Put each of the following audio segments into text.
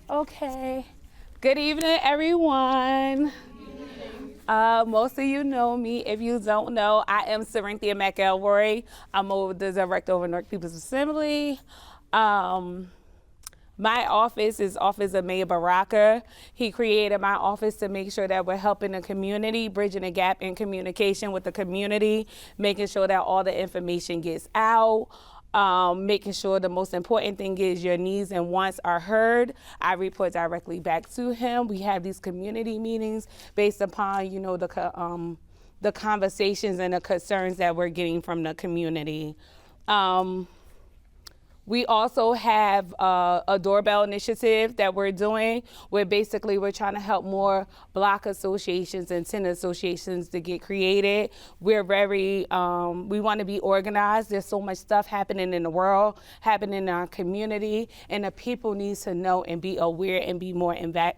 Okay. Good evening, everyone. Most of you know me. If you don't know, I am Sarinthia McElroy. I'm the director over Newark People's Assembly. My office is Office of Mayor Baraka. He created my office to make sure that we're helping the community, bridging the gap in communication with the community, making sure that all the information gets out, making sure the most important thing is your needs and wants are heard. I report directly back to him. We have these community meetings based upon, the conversations and the concerns that we're getting from the community. We also have a doorbell initiative that we're doing where basically we're trying to help more block associations and tenant associations to get created. We're we want to be organized. There's so much stuff happening in the world, happening in our community, and the people need to know and be aware and be more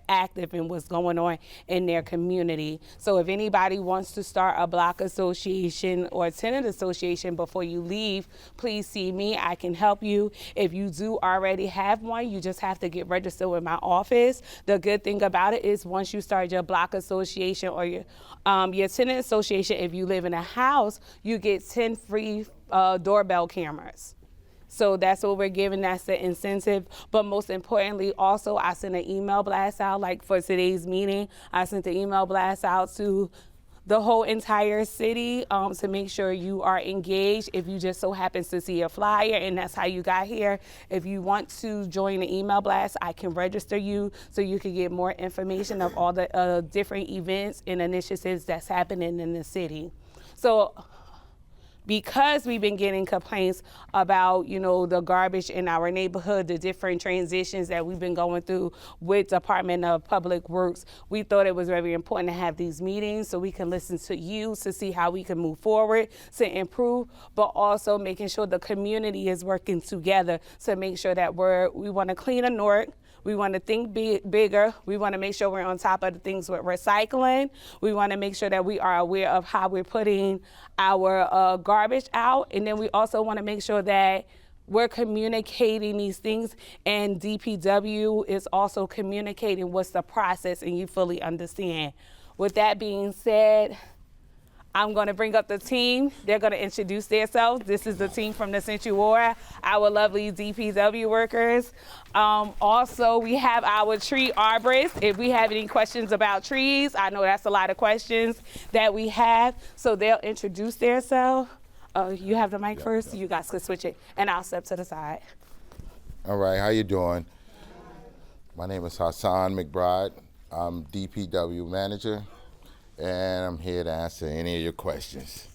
active in what's going on in their community. So if anybody wants to start a block association or a tenant association before you leave, please see me. I can help you. If you do already have one, you just have to get registered with my office. The good thing about it is once you start your block association or your tenant association, if you live in a house, you get 10 free doorbell cameras. So that's what we're giving, that's the incentive. But most importantly, also, I sent an email blast out, like for today's meeting, I sent the email blast out to the whole entire city to make sure you are engaged. If you just so happens to see a flyer and that's how you got here, if you want to join the email blast, I can register you so you can get more information of all the different events and initiatives that's happening in the city. So because we've been getting complaints about, the garbage in our neighborhood, the different transitions that we've been going through with Department of Public Works, we thought it was very important to have these meetings so we can listen to you to see how we can move forward to improve, but also making sure the community is working together to make sure that we want to clean a Newark. We want to think bigger. We want to make sure we're on top of the things with recycling. We want to make sure that we are aware of how we're putting our garbage out. And then we also want to make sure that we're communicating these things, and DPW is also communicating what's the process and you fully understand. With that being said, I'm going to bring up the team. They're going to introduce themselves. This is the team from the Sanctuary, our lovely DPW workers. Also, we have our tree arborists. If we have any questions about trees, I know that's a lot of questions that we have. So they'll introduce themselves. You have the mic first. You guys can switch it, and I'll step to the side. All right, how you doing? My name is Hassan McBride. I'm DPW manager, and I'm here to answer any of your questions.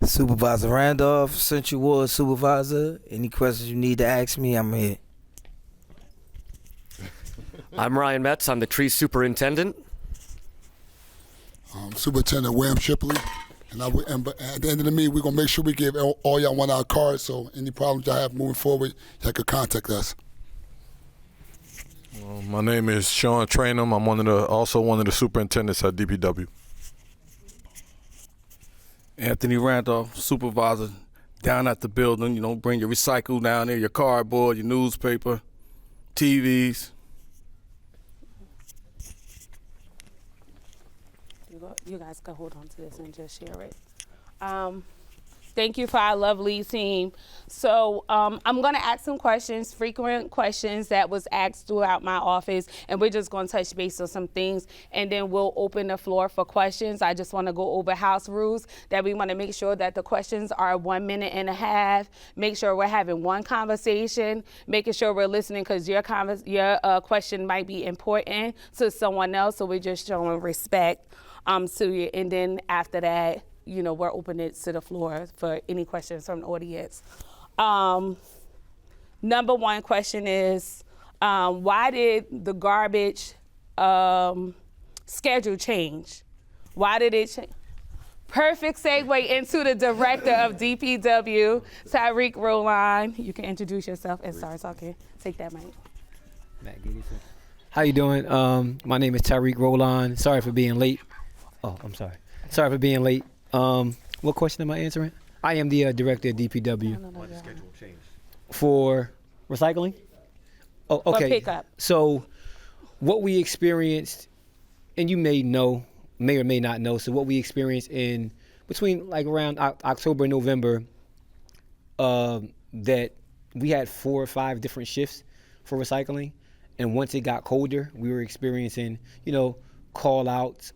Supervisor Randolph, Central Ward Supervisor. Any questions you need to ask me, I'm here. I'm Ryan Metz. I'm the tree superintendent. Superintendent William Shipley. And at the end of the meeting, we're going to make sure we give all y'all one of our cards, so any problems y'all have moving forward, y'all can contact us. My name is Sean Trainum. I'm also one of the superintendents at DPW. Anthony Randolph, supervisor, down at the building. Bring your recycle down there, your cardboard, your newspaper, TVs. You guys can hold on to this and just share it. Thank you for our lovely team. So I'm going to ask some questions, frequent questions that was asked throughout my office, and we're just going to touch base on some things, and then we'll open the floor for questions. I just want to go over house rules that we want to make sure that the questions are 1.5 minutes. Make sure we're having one conversation, making sure we're listening because your question might be important to someone else, so we're just showing respect to you. And then after that, we're opening it to the floor for any questions from the audience. Number one question is, why did the garbage schedule change? Why did it change? Perfect segue into the director of DPW, Tyreek Roland. You can introduce yourself and start talking. Take that mic. How you doing? My name is Tyreek Roland. Sorry for being late. Oh, I'm sorry. Sorry for being late. What question am I answering? I am the director of DPW. Why the schedule changed? For recycling? Oh, okay. For pickup. So what we experienced, and you may or may not know, so what we experienced in between like around October and November, that we had 4 or 5 different shifts for recycling. And once it got colder, we were experiencing, call outs,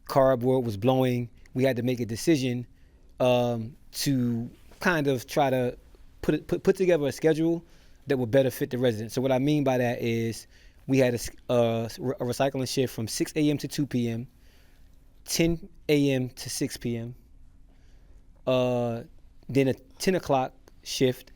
cardboard was blowing. We had to make a decision to kind of try to put together a schedule that would better fit the residents. So what I mean by that is we had a recycling shift from 6 a.m. to 2 p.m., 10 a.m. to 6 p.m., then a 10 o'clock shift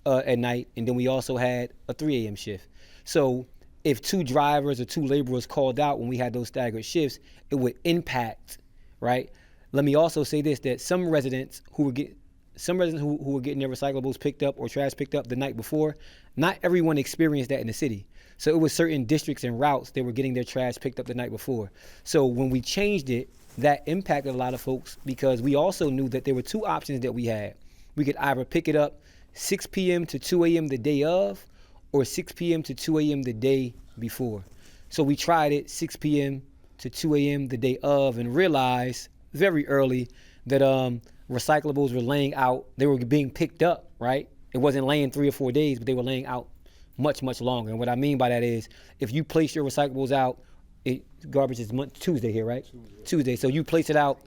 at night, and then we also had a 3 a.m. shift. So if 2 drivers or 2 laborers called out when we had those staggered shifts, it would impact, right? Let me also say this, that some residents who were getting their recyclables picked up or trash picked up the night before, not everyone experienced that in the city. So it was certain districts and routes that were getting their trash picked up the night before. So when we changed it, that impacted a lot of folks because we also knew that there were 2 options that we had. We could either pick it up 6 p.m. to 2 a.m. the day of, or 6 p.m. to 2 a.m. the day before. So we tried it 6 p.m. to 2 a.m. the day of and realized very early that recyclables were laying out, they were being picked up, right? It wasn't laying 3 or 4 days, but they were laying out much, much longer. And what I mean by that is if you place your recyclables out, garbage is Tuesday here, right? Tuesday. So you place it out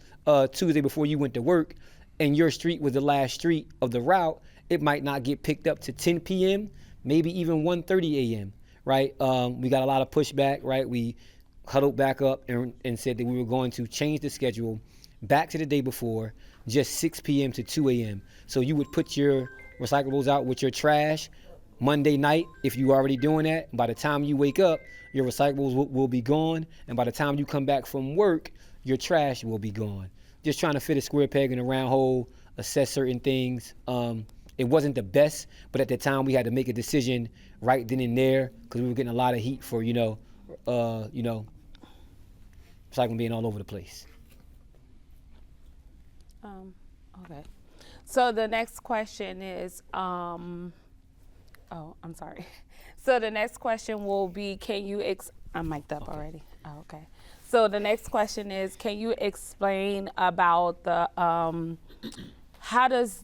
Tuesday before you went to work, and your street was the last street of the route, it might not get picked up to 10 p.m., maybe even 1:30 a.m., right? We got a lot of pushback, right? We huddled back up and said that we were going to change the schedule back to the day before, just 6 p.m. to 2 a.m. So you would put your recyclables out with your trash Monday night, if you're already doing that. By the time you wake up, your recyclables will be gone, and by the time you come back from work, your trash will be gone. Just trying to fit a square peg in a round hole, assess certain things. It wasn't the best, but at the time we had to make a decision right then and there because we were getting a lot of heat for, recycling being all over the place. Okay. So the next question is, I'm sorry. So the next question will be, I'm mic'd up already. Oh, okay. So the next question is, can you explain about the, how does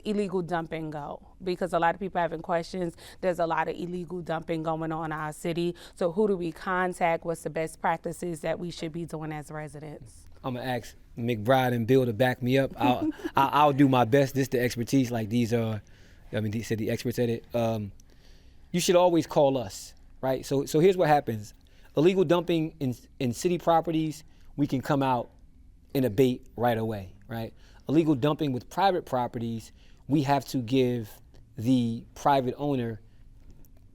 illegal dumping go? Because a lot of people having questions. There's a lot of illegal dumping going on in our city. So who do we contact? What's the best practices that we should be doing as residents? I'm gonna ask McBride and Bill to back me up. I'll do my best. This is the expertise. Like these are, they said the experts at it. You should always call us, right? So here's what happens. Illegal dumping in city properties, we can come out and abate right away, right? Illegal dumping with private properties, we have to give the private owner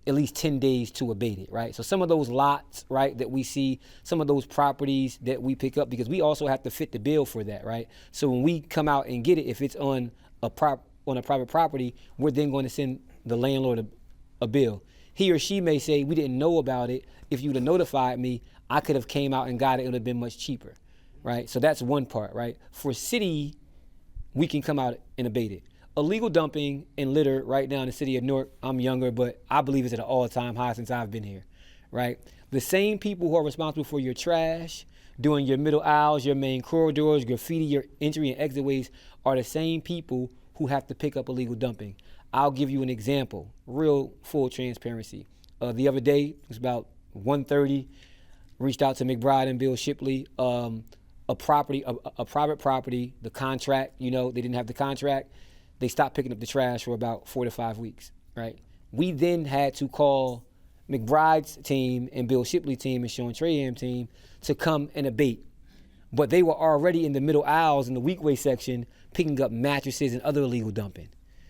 at least 10 days to abate it, right? So some of those lots, right, that we see, some of those properties that we pick up, because we also have to fit the bill for that, right? So when we come out and get it, if it's on a private property, we're then going to send the landlord a bill. He or she may say, we didn't know about it. If you'd have notified me, I could have came out and got it. It would have been much cheaper, right? So that's one part, right? For city, we can come out and abate it. Illegal dumping and litter right now in the city of Newark, I'm younger, but I believe it's at an all-time high since I've been here, right? The same people who are responsible for your trash, doing your middle aisles, your main corridors, graffiti, your entry and exit ways, are the same people who have to pick up illegal dumping. I'll give you an example, real full transparency. The other day, it was about 1:30, reached out to McBride and Bill Shipley, a private property, the contract, they didn't have the contract. They stopped picking up the trash for about 4 to 5 weeks, right? We then had to call McBride's team and Bill Shipley's team and Sean Traham's team to come and abate. But they were already in the middle aisles in the weekway section picking up mattresses and other illegal dumping.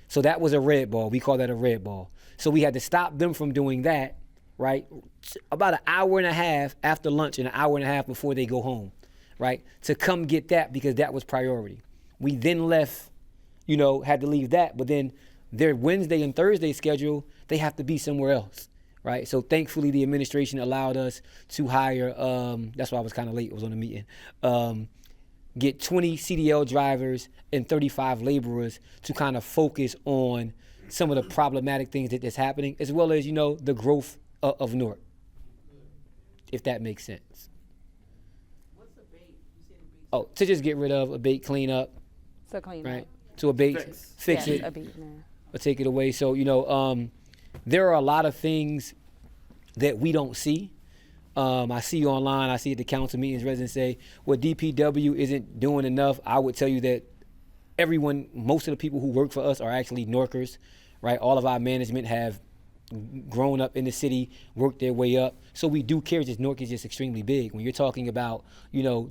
So that was a red ball. We call that a red ball. So we had to stop them from doing that, right? About an hour and a half after lunch and an hour and a half before they go home, right? To come get that because that was priority. We then left, had to leave that, but then their Wednesday and Thursday schedule, they have to be somewhere else, right? So thankfully the administration allowed us to hire, that's why I was kind of late, I was on a meeting, get 20 CDL drivers and 35 laborers to kind of focus on some of the problematic things that's happening, as well as, the growth of Newark, if that makes sense. What's abate? You said abate. Oh, to just get rid of, abate, clean up, So clean right? up. To abate, fix it, Abate, man. or take it away. So, there are a lot of things that we don't see. I see online, I see at the council meetings, residents say, well, DPW isn't doing enough. I would tell you that most of the people who work for us are actually Norkers, right? All of our management have grown up in the city, worked their way up. So we do care, just Newark is just extremely big. When you're talking about,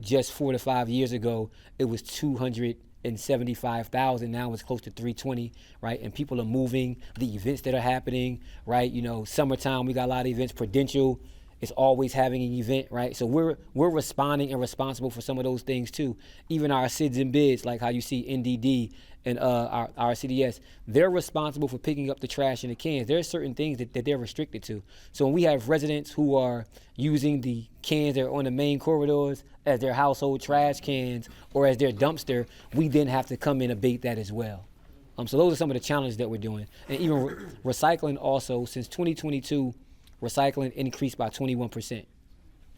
just 4 to 5 years ago, it was 275,000. Now it's close to 320, right? And people are moving, the events that are happening, right? Summertime, we got a lot of events. Prudential is always having an event, right? So we're responding and responsible for some of those things too. Even our SIDS and bids, like how you see NDD and our CDS, they're responsible for picking up the trash and the cans. There are certain things that they're restricted to. So when we have residents who are using the cans that are on the main corridors as their household trash cans or as their dumpster, we then have to come in and abate that as well. So those are some of the challenges that we're doing. And even recycling also, since 2022, recycling increased by 21%,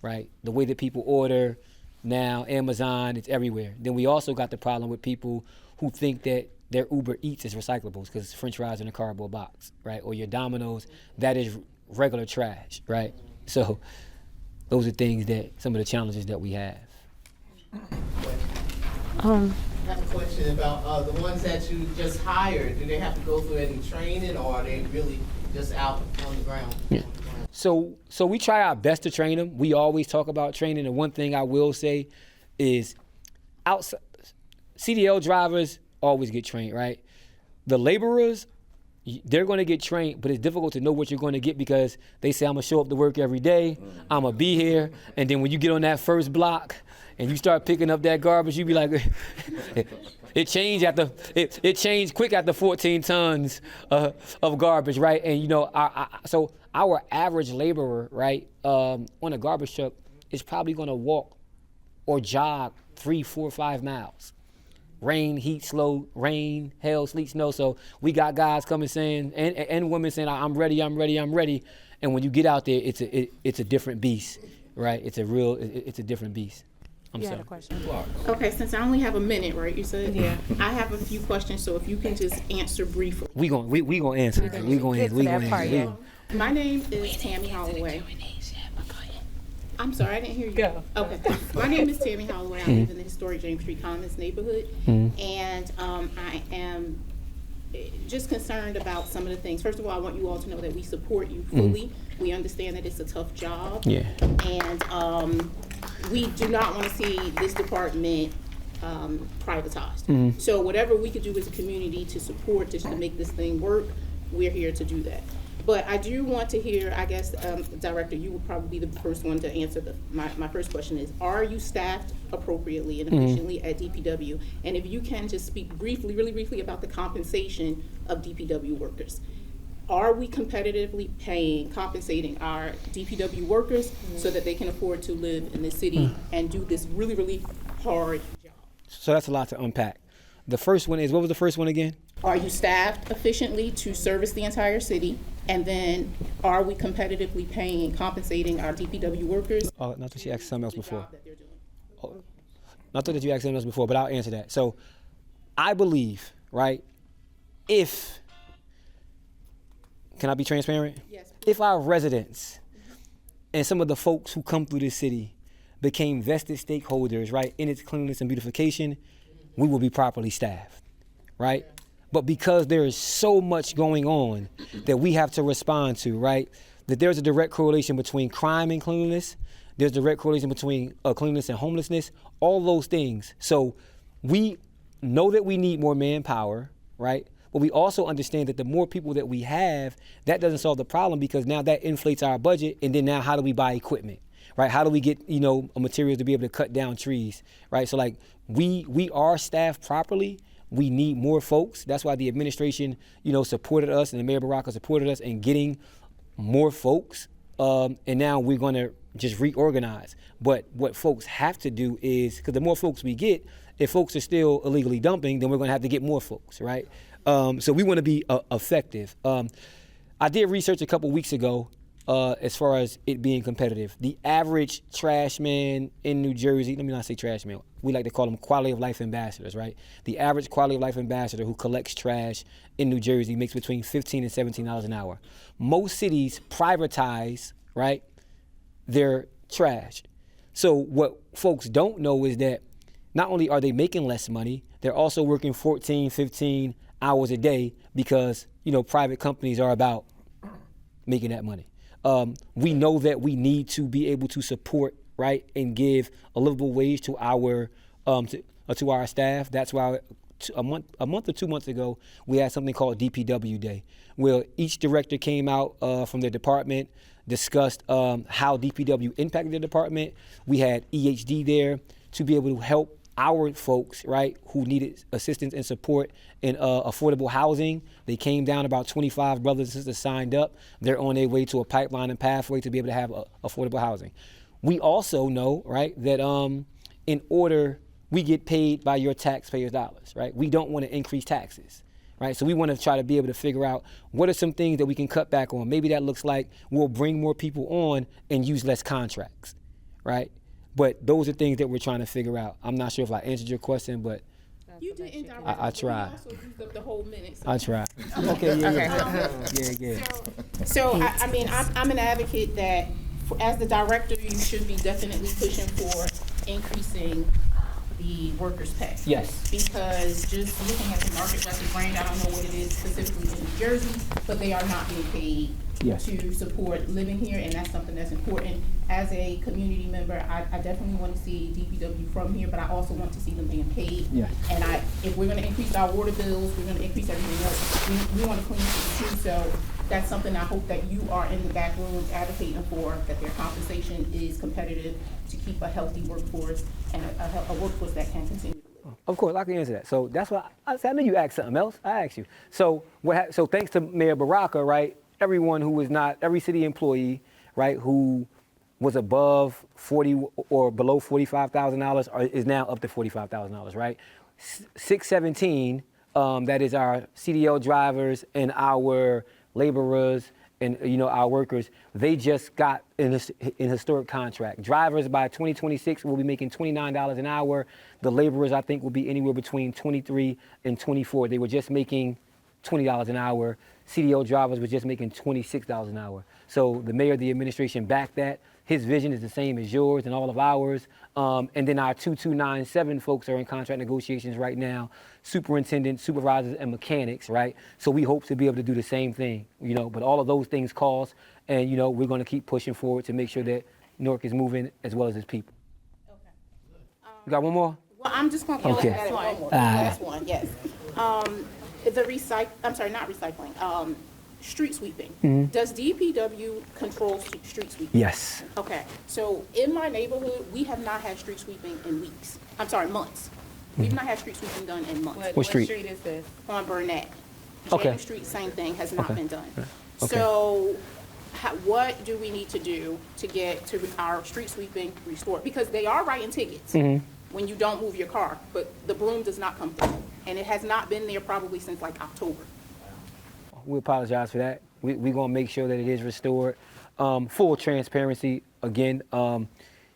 right? The way that people order now, Amazon, it's everywhere. Then we also got the problem with people who think that their Uber Eats is recyclables because it's French fries in a cardboard box, right? Or your Domino's, that is regular trash, right? So those are things some of the challenges that we have. I have a question about the ones that you just hired. Do they have to go through any training, or are they really just out on the ground? Yeah. So we try our best to train them. We always talk about training, and one thing I will say is outside CDL drivers always get trained, right? The laborers, they're going to get trained, but it's difficult to know what you're going to get because they say, I'm going to show up to work every day, I'm going to be here, and then when you get on that first block and you start picking up that garbage, you be like, it changed quick after 14 tons of garbage, right? And so our average laborer, right, on a garbage truck is probably going to walk or jog 3, 4, 5 miles. Rain, heat, slow, rain, hail, sleet, snow. So we got guys coming saying, and women saying, I'm ready. And when you get out there, it's a different beast, right? It's a different beast. I'm sorry. Had a question. Okay, since I only have a minute, right? You said. Yeah. I have a few questions, so if you can just answer briefly. We gonna answer. We gonna answer. My name is Tammy Holloway. I'm sorry, I didn't hear you. Go. Okay. My name is Tammy Holloway. I live in the historic James Street Commons neighborhood, and I am just concerned about some of the things. First of all, I want you all to know that we support you fully. We understand that it's a tough job. Yeah. And we do not want to see this department privatized. So whatever we could do as a community to support, just to make this thing work, we're here to do that. But I do want to hear, I guess, Director, you would probably be the first one to answer my first question is, are you staffed appropriately and efficiently at DPW? And if you can just speak really briefly about the compensation of DPW workers. Are we competitively compensating our DPW workers so that they can afford to live in the city and do this really hard job? So that's a lot to unpack. The first one is, what was the first one again? Are you staffed efficiently to service the entire city? And then are we competitively paying and compensating our DPW workers? Not that you asked something else before. That they're doing? Not that you asked something else before, but I'll answer that. So I believe, right, can I be transparent? Yes. If our residents and some of the folks who come through this city became vested stakeholders, right, in its cleanliness and beautification, we will be properly staffed, right? But because there is so much going on that we have to respond to, right, that there's a direct correlation between crime and cleanliness, there's a direct correlation between cleanliness and homelessness, all those things. So we know that we need more manpower, right? But we also understand that the more people that we have, that doesn't solve the problem because now that inflates our budget, and then now how do we buy equipment, right? How do we get, materials to be able to cut down trees, right? So like we are staffed properly. We need more folks. That's why the administration, supported us, and the Mayor Baraka supported us in getting more folks. And now we're going to just reorganize. But what folks have to do is, because the more folks we get, if folks are still illegally dumping, then we're going to have to get more folks, right? So we want to be effective. I did research a couple weeks ago as far as it being competitive. The average trash man in New Jersey, let me not say trash man, we like to call them quality of life ambassadors, right? The average quality of life ambassador who collects trash in New Jersey makes between $15 and $17 an hour. Most cities privatize, right, their trash. So what folks don't know is that not only are they making less money, they're also working 14, 15 hours a day because, private companies are about making that money. We know that we need to be able to support, right, and give a livable wage to our to our staff. That's why a month or 2 months ago, we had something called DPW Day, where each director came out from their department, discussed how DPW impacted their department. We had EHD there to be able to help our folks, right, who needed assistance and support in affordable housing. They came down, about 25 brothers and sisters signed up. They're on their way to a pipeline and pathway to be able to have affordable housing. We also know, right, that in order, we get paid by your taxpayers' dollars, right? We don't want to increase taxes, right? So we want to try to be able to figure out what are some things that we can cut back on. Maybe that looks like we'll bring more people on and use less contracts, right? But those are things that we're trying to figure out. I'm not sure if I answered your question, but You did indirectly. I tried. You also used up the whole minute. So. I tried. Okay, yeah. So I'm an advocate that, as the director, you should be definitely pushing for increasing the workers' pay. Yes. Because just looking at the market record brand, I don't know what it is specifically in New Jersey, but they are not being paid to support living here, and that's something that's important. As a community member, I definitely want to see DPW from here, but I also want to see them being paid. Yeah. And if we're going to increase our water bills, we're going to increase everything else. We want to clean it too. So that's something I hope that you are in the back room advocating for, that their compensation is competitive to keep a healthy workforce and a workforce that can continue. Of course, I can answer that. So that's why I said, I knew you asked something else. I asked you. So so thanks to Mayor Baraka, right, everyone who was not, every city employee, right, who was above 40 or below $45,000 is now up to $45,000, right? 617, that is our CDL drivers and our laborers and our workers, they just got an historic contract. Drivers by 2026 will be making $29 an hour. The laborers, I think, will be anywhere between 23 and 24. They were just making $20 an hour. CDL drivers were just making $26 an hour. So the mayor, the administration backed that. His vision is the same as yours and all of ours. And then our 2297 folks are in contract negotiations right now, superintendents, supervisors, and mechanics, right? So we hope to be able to do the same thing, but all of those things cost, and, we're going to keep pushing forward to make sure that Newark is moving as well as its people. Okay. You got one more? Well, I'm just going to Okay. last one, yes. Not recycling, street sweeping. Mm-hmm. Does DPW control street sweeping? Yes. Okay, so in my neighborhood, we have not had street sweeping in months. We've not had street sweeping done in months. What street? street is this? On Burnett. Okay. James Street, same thing, has not Okay. been done. Okay. So what do we need to do to get to our street sweeping restored? Because they are writing tickets when you don't move your car, but the broom does not come through. And it has not been there probably since like October. We apologize for that. We're going to make sure that it is restored. Full transparency, again,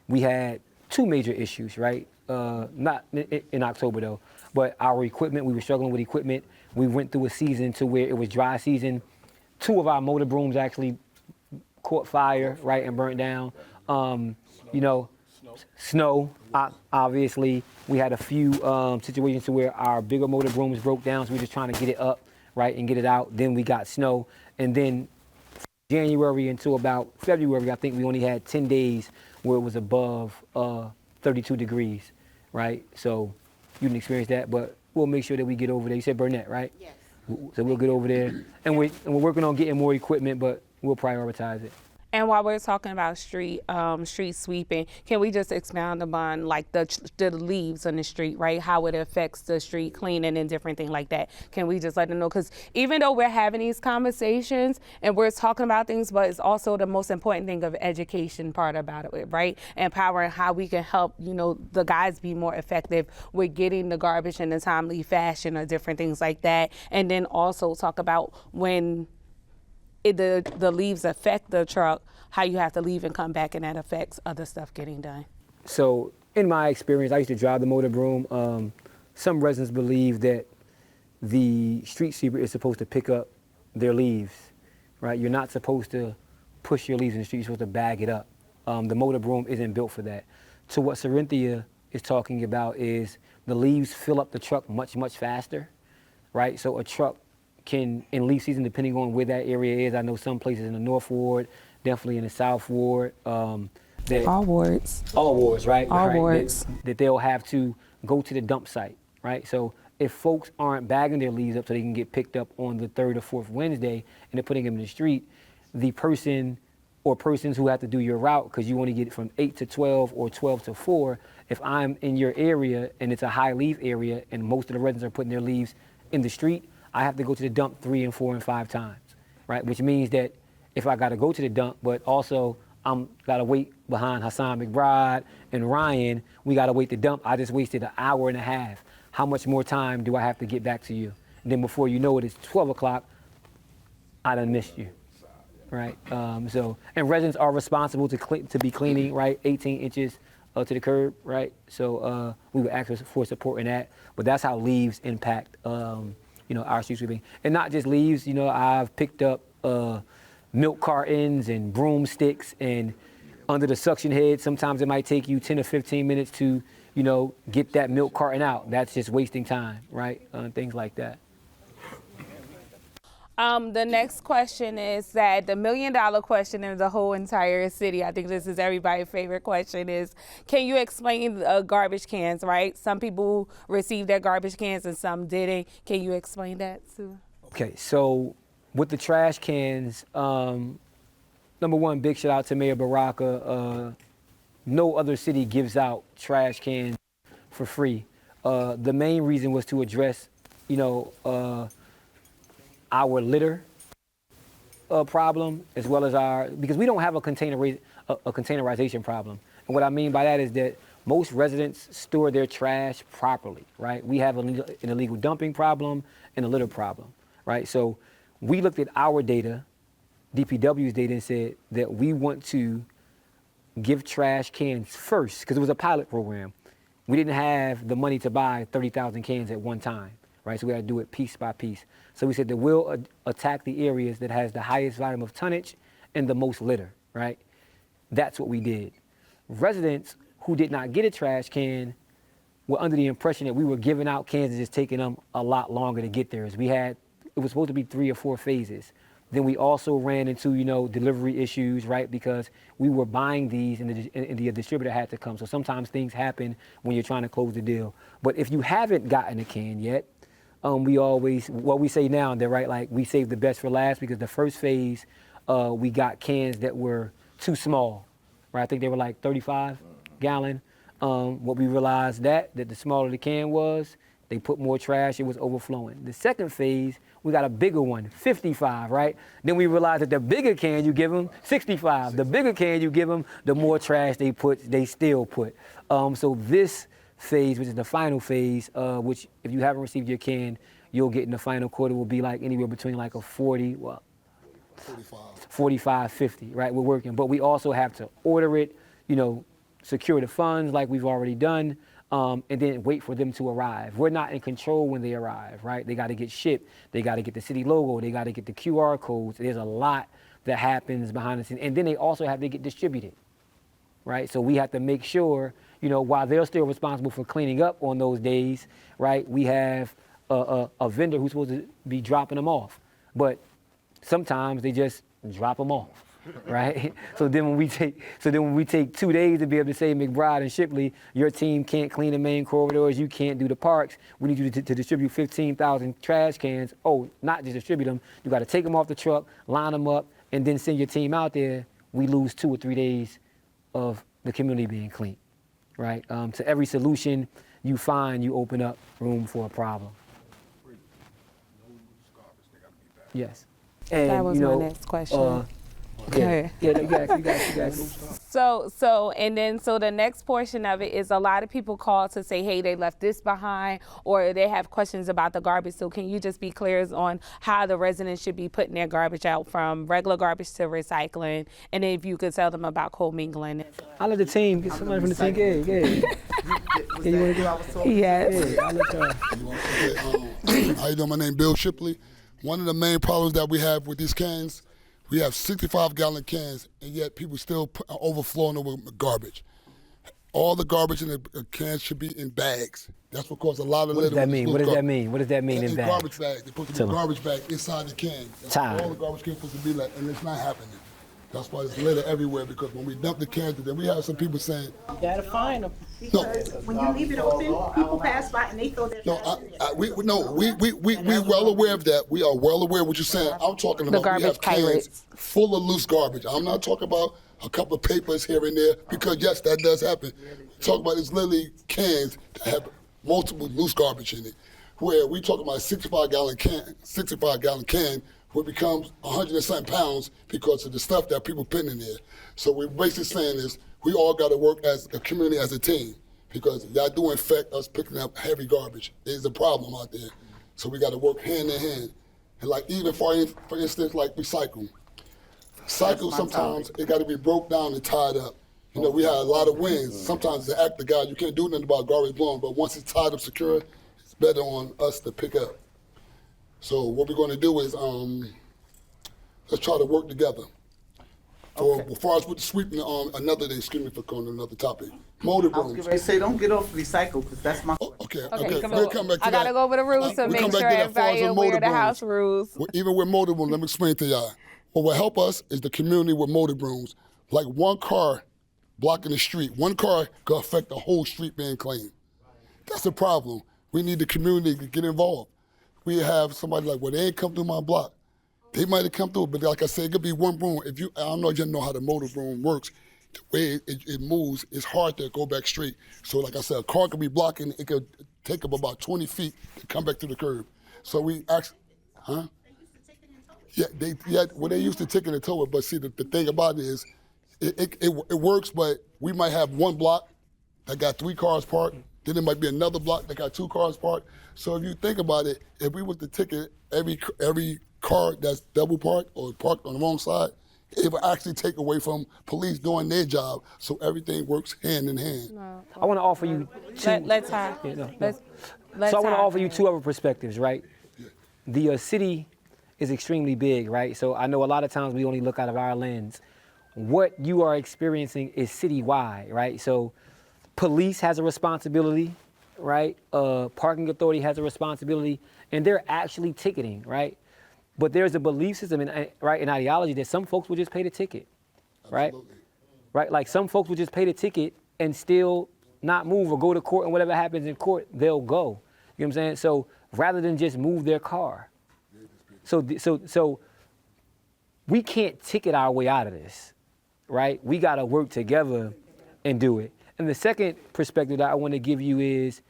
we had two major issues, right? Not in October, though, but our equipment, we were struggling with equipment. We went through a season to where it was dry season. Two of our motor brooms actually caught fire, right, and burnt down. Snow, obviously. We had a few situations to where our bigger motor brooms broke down, so we were just trying to get it up, right, and get it out. Then we got snow. And then January until about February, I think we only had 10 days where it was above 32 degrees, right? So you didn't experience that, but we'll make sure that we get over there. You said Burnett, right? Yes. So we'll get over there. And we're working on getting more equipment, but we'll prioritize it. And while we're talking about street sweeping, can we just expound upon like the leaves on the street, right? How it affects the street cleaning and different things like that. Can we just let them know? Because even though we're having these conversations and we're talking about things, but it's also the most important thing of education part about it, right? Empowering how we can help, the guys be more effective with getting the garbage in a timely fashion or different things like that. And then also talk about when the leaves affect the truck, how you have to leave and come back, and that affects other stuff getting done. So in my experience, I used to drive the motor broom. Some residents believe that the street sweeper is supposed to pick up their leaves, right? You're not supposed to push your leaves in the street, you're supposed to bag it up. The motor broom isn't built for that. So what Cynthia is talking about is the leaves fill up the truck much, much faster, right? So a truck can, in leaf season, depending on where that area is, I know some places in the North Ward, definitely in the South Ward. All wards. All wards, right? All right, wards. That they'll have to go to the dump site, right? So if folks aren't bagging their leaves up so they can get picked up on the 3rd or 4th Wednesday and they're putting them in the street, the person or persons who have to do your route, because you want to get it from 8 to 12 or 12 to 4, if I'm in your area and it's a high leaf area and most of the residents are putting their leaves in the street, I have to go to the dump 3 and 4 and 5 times, right? Which means that if I got to go to the dump, but also I'm got to wait behind Hassan McBride and Ryan, we got to wait to dump. I just wasted an hour and a half. How much more time do I have to get back to you? And then before you know it, it's 12 o'clock, I done missed you, right? And residents are responsible to be cleaning, right? 18 inches to the curb, right? So we would ask for support in that, but that's how leaves impact our street sweeping. And not just leaves, I've picked up milk cartons and broomsticks, and under the suction head, sometimes it might take you 10 or 15 minutes to, get that milk carton out. That's just wasting time, right? Things like that. The next question is that the $1 million question in the whole entire city, I think this is everybody's favorite question, is can you explain garbage cans, right? Some people received their garbage cans and some didn't. Can you explain that, Sue? Okay, so with the trash cans, number one, big shout out to Mayor Baraka. No other city gives out trash cans for free. The main reason was to address, our litter problem, as well as because we don't have a containerization problem. And what I mean by that is that most residents store their trash properly, right? We have an illegal dumping problem and a litter problem, right? So we looked at our data, DPW's data, and said that we want to give trash cans first, because it was a pilot program. We didn't have the money to buy 30,000 cans at one time, right? So we had to do it piece by piece. So we said that we'll attack the areas that has the highest volume of tonnage and the most litter, right? That's what we did. Residents who did not get a trash can were under the impression that we were giving out cans and just taking them a lot longer to get there. It was supposed to be 3 or 4 phases. Then we also ran into, delivery issues, right? Because we were buying these and the distributor had to come. So sometimes things happen when you're trying to close the deal. But if you haven't gotten a can yet, we say now that, right, like we saved the best for last, because the first phase, we got cans that were too small, right? I think they were like 35 gallon. What we realized that the smaller the can was, they put more trash, it was overflowing. The second phase, we got a bigger one, 55, right? Then we realized that the bigger can you give them, 65. The bigger can you give them, the more trash they still put. So this phase, which is the final phase, which if you haven't received your can, you'll get in the final quarter, will be like anywhere between like a 45, 50, right? We're working, but we also have to order it, secure the funds like we've already done, and then wait for them to arrive. We're not in control when they arrive, right? They got to get shipped. They got to get the city logo. They got to get the QR codes. There's a lot that happens behind the scenes. And then they also have to get distributed, right? So we have to make sure, while they're still responsible for cleaning up on those days, right? We have a vendor who's supposed to be dropping them off. But sometimes they just drop them off. Right? So then when we take 2 days to be able to say, McBride and Shipley, your team can't clean the main corridors, you can't do the parks, we need you to distribute 15,000 trash cans. Oh, not just distribute them, you got to take them off the truck, line them up, and then send your team out there. we lose 2 or 3 days of the community being clean, right? To every solution you find, you open up room for a problem. Yes. And, That was you know, my next question. yeah, you got it. So the next portion of it is a lot of people call to say, hey, they left this behind, or they have questions about the garbage. So can you just be clear on how the residents should be putting their garbage out, from regular garbage to recycling, and if you could tell them about co-mingling? I'll let the team get somebody from the team. You want to go? Yes. I'll let y'all. How you doing? My name is Bill Shipley. One of the main problems that we have with these cans, we have 65-gallon cans, and yet people still overflowing over garbage. All the garbage in the cans should be in bags. That's what causes a lot of litter. What does that mean? What does that mean? What does that mean in bags? Garbage bags. They're supposed to be garbage bag inside the can. That's Time. all the garbage cans supposed to be like, and it's not happening. That's why there's litter everywhere, because when we dump the cans, then we have some people saying, You gotta find them. no, When you leave it open, people pass by and they throw their we well aware of that. We are well aware of what you're saying. I'm talking about we garbage have cans pirates. full of loose garbage. I'm not talking about a couple of papers here and there, because yes, that does happen. Talk about it's literally cans that have multiple loose garbage in it. Where we talking about a 65-gallon can, where it becomes 100 and something pounds because of the stuff that people put in there. So we're basically saying is we all got to work as a community, as a team, because that do affect us picking up heavy garbage. There's a problem out there. So we got to work hand in hand. And like even for instance, like recycle. Cycle sometimes it got to be broke down and tied up. You know, we had a lot of winds. Sometimes as an act of God, you can't do nothing about garbage blowing, but once it's tied up secure, it's better on us to pick up. So what we're going to do is let's try to work together. For as far as with the sweeping, another thing, excuse me for going to another topic. Motor I was brooms. getting ready to say, don't get off recycle, because that's my. Okay. So We'll come back to I that. gotta go over the rules to We'll make come back sure to that. As far as everybody aware of the motor house brooms. rules. Even with motor brooms, let me explain to y'all. What will help us is the community with motor brooms. Like one car blocking the street, one car could affect the whole street being clean. That's the problem. We need the community to get involved. We have somebody like, well, they ain't come through my block. They might have come through, but like I said, it could be one broom. I don't know if you know how the motor broom works. The way it moves, it's hard to go back straight. So like I said, a car could be blocking, it could take up about 20 feet to come back to the curb. So we actually, huh? Yeah, they used to take it and tow it, but see, the thing about it is, it works, but we might have one block that got 3 cars parked, then there might be another block that got 2 cars parked. So if you think about it, if we was to ticket every car that's double parked or parked on the wrong side, it would actually take away from police doing their job, so everything works hand in hand. I want to offer you two. Let's have. Yeah, no. Let's So I want to have- offer you 2 other perspectives, right? The city is extremely big, right? So I know a lot of times we only look out of our lens. What you are experiencing is citywide, right? So police has a responsibility, right? Parking authority has a responsibility, and they're actually ticketing, right? But there's a belief system, right, an ideology that some folks will just pay the ticket, right? Absolutely. Right, like some folks will just pay the ticket and still not move or go to court, and whatever happens in court, they'll go. You know what I'm saying? So rather than just move their car. So we can't ticket our way out of this, right? We got to work together and do it. And the second perspective that I want to give you is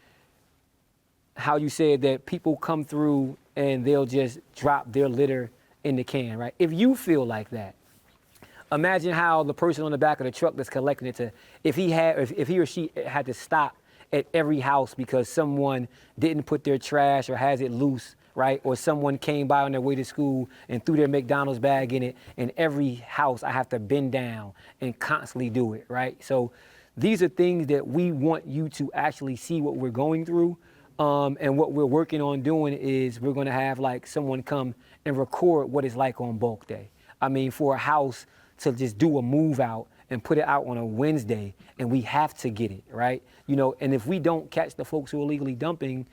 how you said that people come through and they'll just drop their litter in the can, right? If you feel like that, imagine how the person on the back of the truck that's collecting it if he or she had to stop at every house because someone didn't put their trash or has it loose, right? Or someone came by on their way to school and threw their McDonald's bag in it. In every house, I have to bend down and constantly do it, right? So these are things that we want you to actually see what we're going through. And what we're working on doing is we're going to have like someone come and record what it's like on bulk day. I mean, for a house to just do a move out and put it out on a Wednesday, and we have to get it, right? You know, and if we don't catch the folks who are illegally dumping,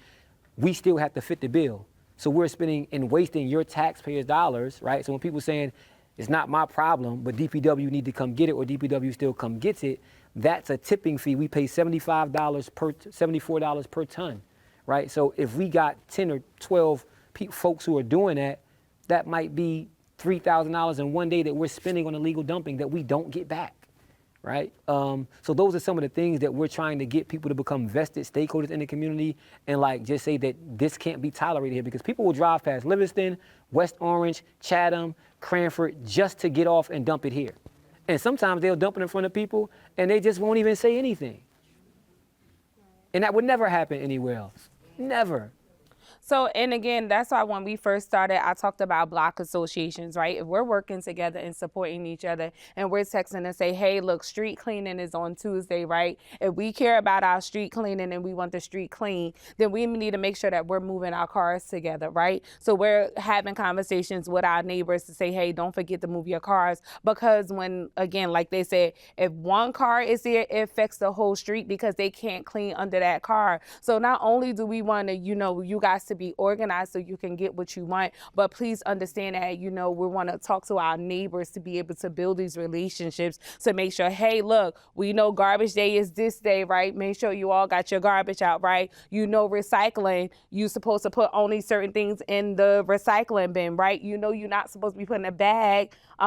we still have to fit the bill. So we're spending and wasting your taxpayers' dollars, right? So when people saying it's not my problem, but DPW need to come get it, or DPW still come gets it, that's a tipping fee. We pay $74 per ton, right? So if we got 10 or 12 folks who are doing that, that might be $3,000 in one day that we're spending on illegal dumping that we don't get back, right? So those are some of the things that we're trying to get people to become vested stakeholders in the community and like just say that this can't be tolerated here, because people will drive past Livingston, West Orange, Chatham, Cranford just to get off and dump it here. And sometimes they'll dump it in front of people and they just won't even say anything. And that would never happen anywhere else. Never. So, and again, that's why when we first started, I talked about block associations, right? If we're working together and supporting each other and we're texting and say, hey, look, street cleaning is on Tuesday, right? If we care about our street cleaning and we want the street clean, then we need to make sure that we're moving our cars together, right? So we're having conversations with our neighbors to say, hey, don't forget to move your cars. Because when, again, like they said, if one car is there, it affects the whole street because they can't clean under that car. So not only do we want to, you guys to be organized so you can get what you want, but please understand that, we want to talk to our neighbors to be able to build these relationships to make sure, hey, look, we know garbage day is this day, right? Make sure you all got your garbage out, right? Recycling, you're supposed to put only certain things in the recycling bin, right? You're not supposed to be putting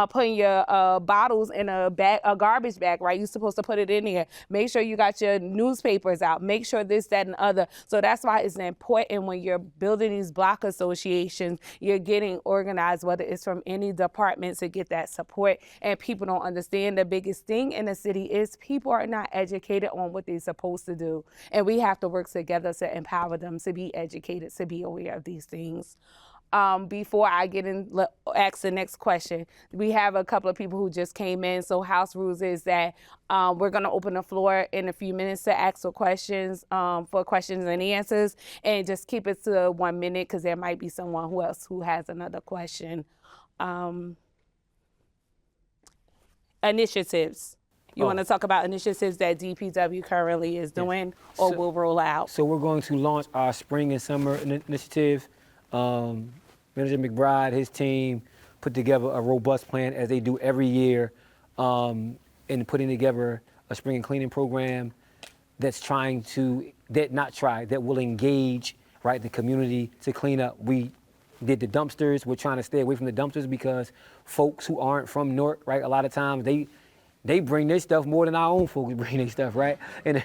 putting your bottles in a garbage bag, right? You're supposed to put it in here. Make sure you got your newspapers out. Make sure this, that, and other. So that's why it's important when you're building these block associations, you're getting organized, whether it's from any department, to get that support. And people don't understand the biggest thing in the city is people are not educated on what they're supposed to do. And we have to work together to empower them to be educated, to be aware of these things. Before I ask the next question, we have a couple of people who just came in. So house rules is that we're going to open the floor in a few minutes to ask for questions and answers, and just keep it to 1 minute because there might be someone who has another question. Initiatives. You want to talk about initiatives that DPW currently is doing or will roll out? So we're going to launch our spring and summer initiative. Manager McBride, his team, put together a robust plan as they do every year in putting together a spring and cleaning program that will engage, right, the community to clean up. We did the dumpsters. We're trying to stay away from the dumpsters because folks who aren't from Newark, right, a lot of times they bring their stuff more than our own folks bring their stuff, right? And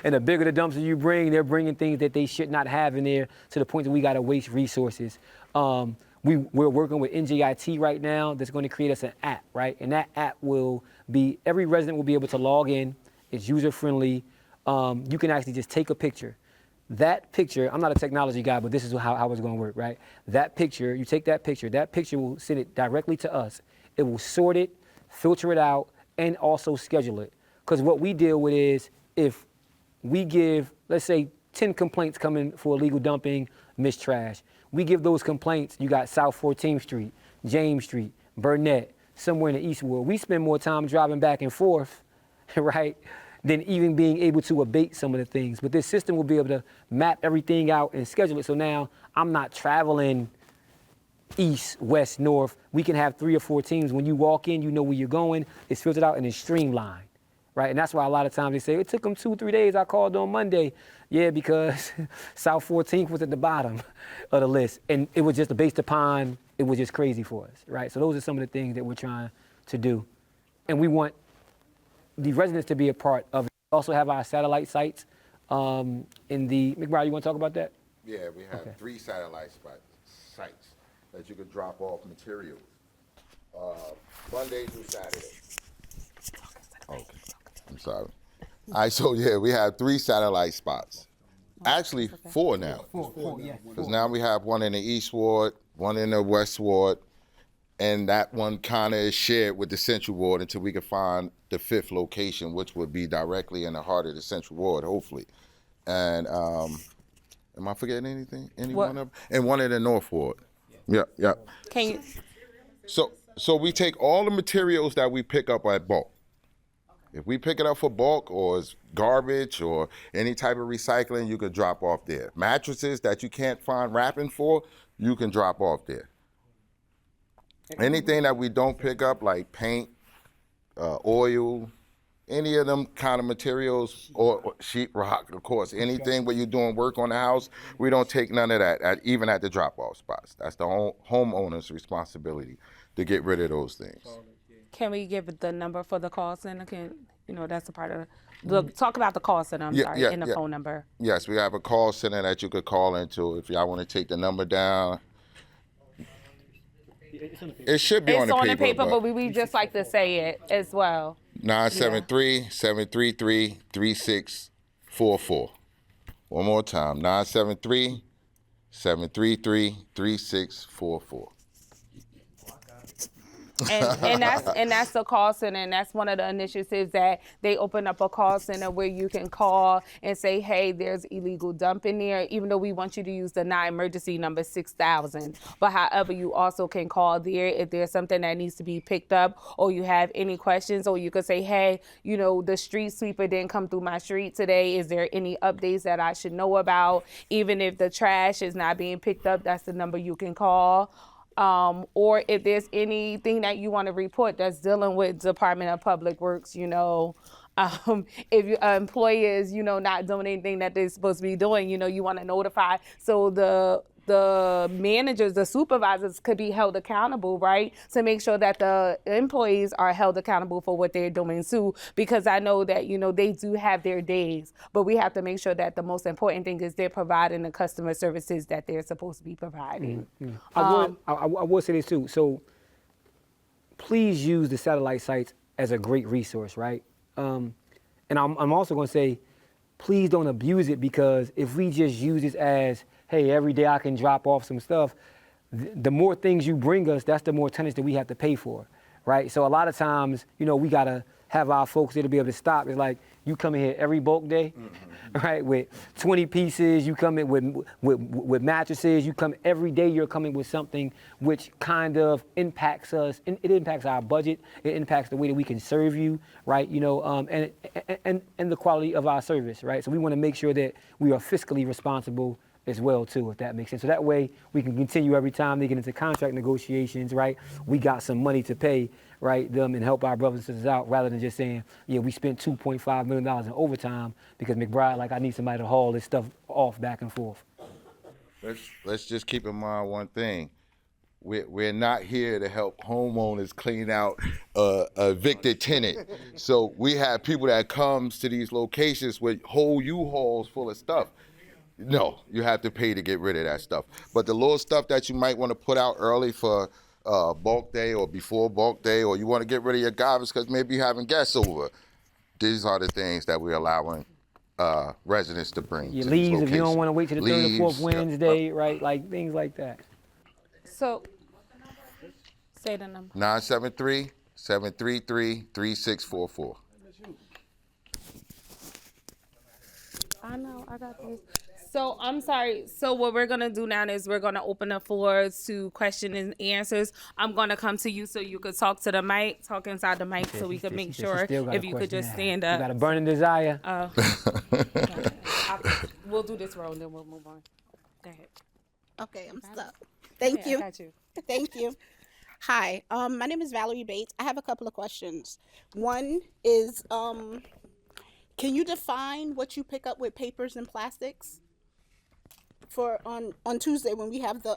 the bigger the dumpster you bring, they're bringing things that they should not have in there, to the point that we got to waste resources. We're working with NJIT right now that's going to create us an app, right? And that app every resident will be able to log in. It's user-friendly. You can actually just take a picture. That picture, I'm not a technology guy, but this is how it's going to work, right? That picture, you take that picture will send it directly to us. It will sort it, filter it out, and also schedule it. Because what we deal with is, if we give, let's say, 10 complaints coming for illegal dumping, missed trash, we give those complaints. You got South 14th Street, James Street, Burnett, somewhere in the East Ward. We spend more time driving back and forth, right, than even being able to abate some of the things. But this system will be able to map everything out and schedule it. So now I'm not traveling east, west, north. We can have 3 or 4 teams. When you walk in, you know where you're going. It's filtered out and it's streamlined, right? And that's why a lot of times they say, it took them 2-3 days. I called on Monday. Yeah, because South 14th was at the bottom of the list. And it was just based upon, it was just crazy for us, right? So those are some of the things that we're trying to do. And we want the residents to be a part of it. We also have our satellite sites McBride, you want to talk about that? Yeah, we have 3 satellite sites that you could drop off materials, Monday through Saturday. Okay, I'm sorry. All right, so yeah, we have 3 satellite spots. Actually, 4 now. 4, yeah. Because now we have one in the East Ward, one in the West Ward, and that one kind of is shared with the Central Ward until we can find the 5th location, which would be directly in the heart of the Central Ward, hopefully. And am I forgetting anything? One of them? And one in the North Ward. Yeah. Can you? So we take all the materials that we pick up at bulk. If we pick it up for bulk or it's garbage or any type of recycling, you could drop off there. Mattresses that you can't find wrapping for, you can drop off there. Anything that we don't pick up, like paint, oil, any of them kind of materials or sheetrock, of course, anything where you're doing work on the house, we don't take none of that, even at the drop-off spots. That's the homeowner's responsibility to get rid of those things. Can we give the number for the call center? That's a part of talk about the call center, and the phone number. Yes, we have a call center that you could call into if y'all want to take the number down. It should be on the paper, but we just like to say it as well. 973-733-3644. One more time, 973-733-3644. And that's the call center, and that's one of the initiatives that they open up a call center where you can call and say, hey, there's illegal dumping there, even though we want you to use the non-emergency number 6000. But however, you also can call there if there's something that needs to be picked up or you have any questions, or you could say, hey, the street sweeper didn't come through my street today. Is there any updates that I should know about? Even if the trash is not being picked up, that's the number you can call. Or if there's anything that you want to report that's dealing with Department of Public Works, if your employee is, not doing anything that they're supposed to be doing, you want to notify. So the managers, the supervisors could be held accountable, right? To make sure that the employees are held accountable for what they're doing too, because I know that, they do have their days, but we have to make sure that the most important thing is they're providing the customer services that they're supposed to be providing. I would say this too. So please use the satellite sites as a great resource, right? And I'm also going to say, please don't abuse it, because if we just use this as, hey, every day I can drop off some stuff, the more things you bring us, that's the more tonnage that we have to pay for, right? So a lot of times, we got to have our folks there to be able to stop. It's like you come in here every bulk day, right, with 20 pieces. You come in with mattresses. You come every day. You're coming with something which kind of impacts us. And it impacts our budget. It impacts the way that we can serve you, right? And the quality of our service, right? So we want to make sure that we are fiscally responsible as well too, if that makes sense. So that way we can continue every time they get into contract negotiations, right? We got some money to pay, right, them and help our brothers and sisters out, rather than just saying, yeah, we spent $2.5 million in overtime because McBride, I need somebody to haul this stuff off back and forth. Let's just keep in mind one thing. We're not here to help homeowners clean out a evicted tenant. So we have people that comes to these locations with whole U-Hauls full of stuff. No, you have to pay to get rid of that stuff. But the little stuff that you might want to put out early for bulk day or before bulk day, or you want to get rid of your garbage because maybe you're having guests over, these are the things that we're allowing residents to bring. Your to leaves, these if you don't want to wait till the third or fourth Leaves, Wednesday, right? Like things like that. So, say the number. 973-733-3644. I know, I got this. So I'm sorry. So what we're gonna do now is we're gonna open the floor to question and answers. I'm gonna come to you so you could talk to the mic, talk inside the mic, so we can make sure if you could just stand up. You got a burning desire. We'll do this row and then we'll move on. Go ahead. Okay, I'm stuck. Thank you. I got you. Thank you. Hi, my name is Valerie Bates. I have a couple of questions. One is, can you define what you pick up with papers and plastics for on Tuesday when we have the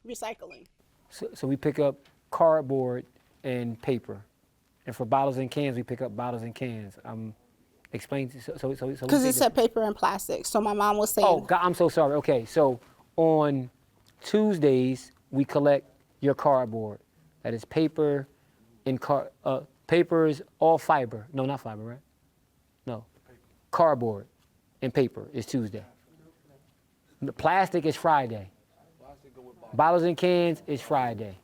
recycling? So we pick up cardboard and paper, and for bottles and cans we pick up bottles and cans. Explain. So. Because it said paper and plastic. So my mom was saying. Oh God, I'm so sorry. Okay, so on Tuesdays we collect your cardboard. That is paper and papers, all fiber. No, not fiber, right? No, cardboard and paper is Tuesday. The plastic is Friday. Bottles and cans is Friday.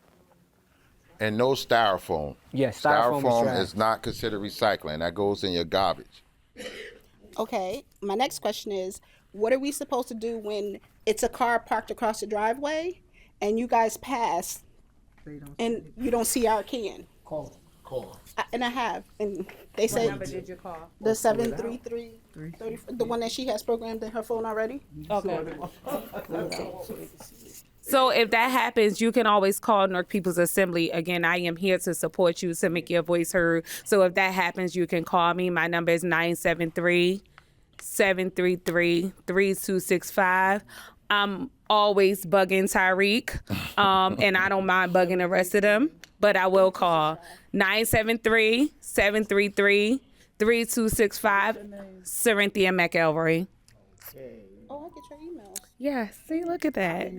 And no styrofoam. Yes, styrofoam is not considered recycling. That goes in your garbage. Okay, my next question is, what are we supposed to do when it's a car parked across the driveway and you guys pass and you don't see our can? Call. And I have, and they said. What number did you call? The 733-30, the one that she has programmed in her phone already. Okay. So if that happens, you can always call Newark People's Assembly. Again, I am here to support you, to make your voice heard. So if that happens, you can call me. My number is 973-733-3265. I'm always bugging Tyreek, and I don't mind bugging the rest of them, but I will call 973-733-3265, Cynthia McElroy. Oh, I get your emails. Yeah, see, look at that.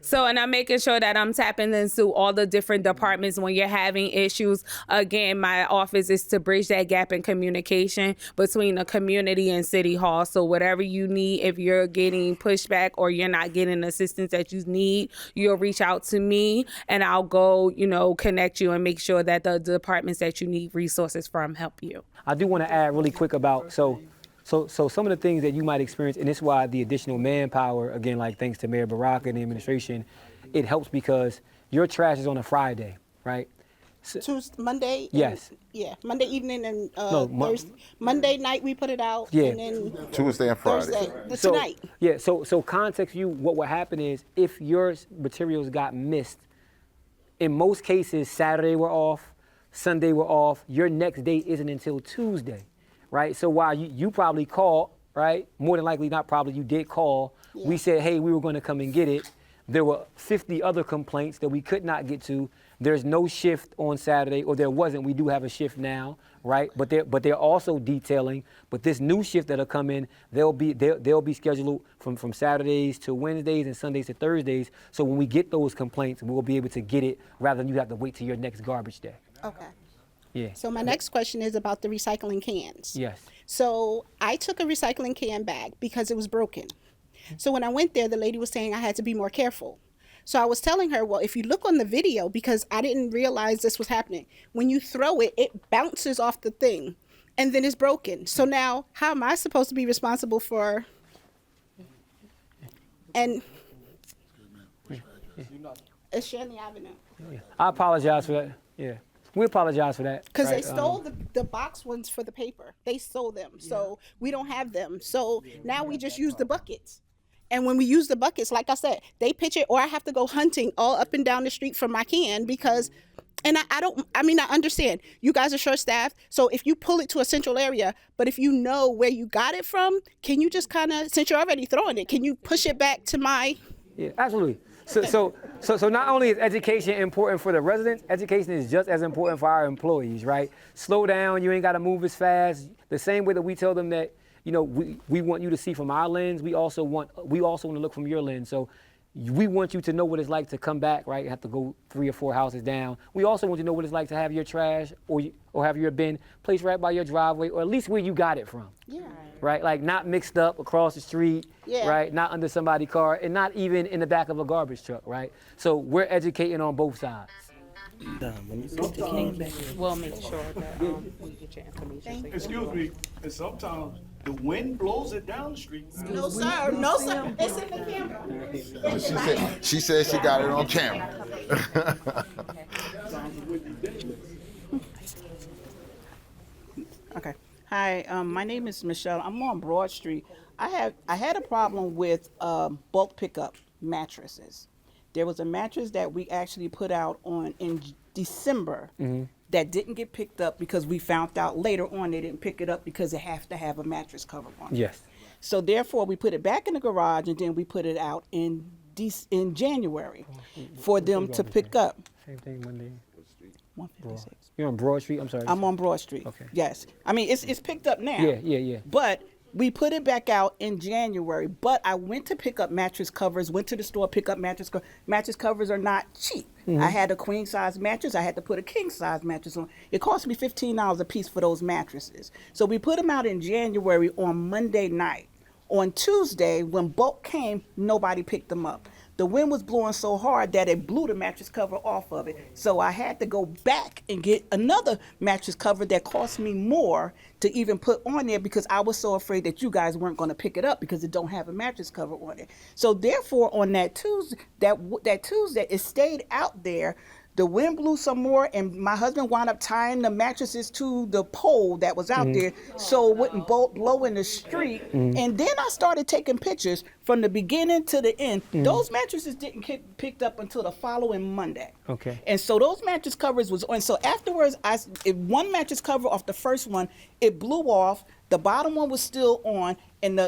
So, and I'm making sure that I'm tapping into all the different departments when you're having issues. Again, my office is to bridge that gap in communication between the community and City Hall. So whatever you need, if you're getting pushback or you're not getting assistance that you need, you'll reach out to me and I'll go, connect you and make sure that the departments that you need resources from help you. I do want to add really quick about, so some of the things that you might experience, and this is why the additional manpower, again, like thanks to Mayor Baraka and the administration, it helps because your trash is on a Friday, right? Tuesday, Monday. Yes. Monday evening and No, Thursday. Monday night we put it out. Yeah. And then Tuesday and Friday. Thursday. So, Tonight. Yeah, so context you, what would happen is if your materials got missed, in most cases, Saturday we're off, Sunday we're off, your next day isn't until Tuesday, right? So while you probably called, right? More than likely, not probably, you did call. Yeah. We said, hey, we were going to come and get it. There were 50 other complaints that we could not get to. There's no shift on Saturday, or there wasn't. We do have a shift now, right? But they're also detailing. But this new shift that'll come in, they'll be scheduled from Saturdays to Wednesdays and Sundays to Thursdays. So when we get those complaints, we'll be able to get it rather than you have to wait till your next garbage day. Okay. Yeah. So my next question is about the recycling cans. Yes. So I took a recycling can bag because it was broken. So when I went there, the lady was saying I had to be more careful. So I was telling her, well, if you look on the video, because I didn't realize this was happening, when you throw it, it bounces off the thing and then it's broken. So now how am I supposed to be responsible for, and it's Shanley Avenue. I apologize for that. Yeah. We apologize for that. Because right? they stole the box ones for the paper. They stole them. So we don't have them. So now we just use the buckets. And when we use the buckets, like I said, they pitch it, or I have to go hunting all up and down the street for my can because, and I understand. You guys are short-staffed. So if you pull it to a central area, but if you know where you got it from, can you just kind of, since you're already throwing it, can you push it back to my? Yeah, absolutely. So not only is education important for the residents, education is just as important for our employees, right? Slow down, you ain't got to move as fast. The same way that we tell them that, we want you to see from our lens, we also want to look from your lens. So we want you to know what it's like to come back, right? You have to go 3 or 4 houses down. We also want you to know what it's like to have your trash or have your bin placed right by your driveway, or at least where you got it from. Yeah. Right? Like not mixed up across the street, yeah. Right? Not under somebody's car, and not even in the back of a garbage truck, right? So we're educating on both sides. We'll make sure that we get your information. Excuse me, and sometimes the wind blows it down the street. No, sir. No, sir. It's in the camera. She said she got it on camera. Okay. Hi, my name is Michelle. I'm on Broad Street. I had a problem with bulk pickup mattresses. There was a mattress that we actually put out in December that didn't get picked up because we found out later on they didn't pick it up because it has to have a mattress cover on it. Yes. So therefore, we put it back in the garage and then we put it out in January for them to pick up. Same thing Monday. 156. You're on Broad Street? I'm sorry. I'm on Broad Street. Okay. Yes. I mean, it's picked up now. Yeah. But we put it back out in January. But I went to pick up mattress covers, went to the store, pick up mattress covers. Mattress covers are not cheap. I had a queen size mattress. I had to put a king size mattress on. It cost me $15 a piece for those mattresses. So we put them out in January on Monday night. On Tuesday, when bulk came, nobody picked them up. The wind was blowing so hard that it blew the mattress cover off of it. So I had to go back and get another mattress cover that cost me more to even put on there because I was so afraid that you guys weren't going to pick it up because it don't have a mattress cover on it. So therefore, on that Tuesday, it stayed out there The wind blew some more, and my husband wound up tying the mattresses to the pole that was out there so it wouldn't blow in the street. And then I started taking pictures from the beginning to the end. Those mattresses didn't get picked up until the following Monday. Okay. And so those mattress covers was on. So afterwards, one mattress cover off the first one, it blew off. The bottom one was still on, and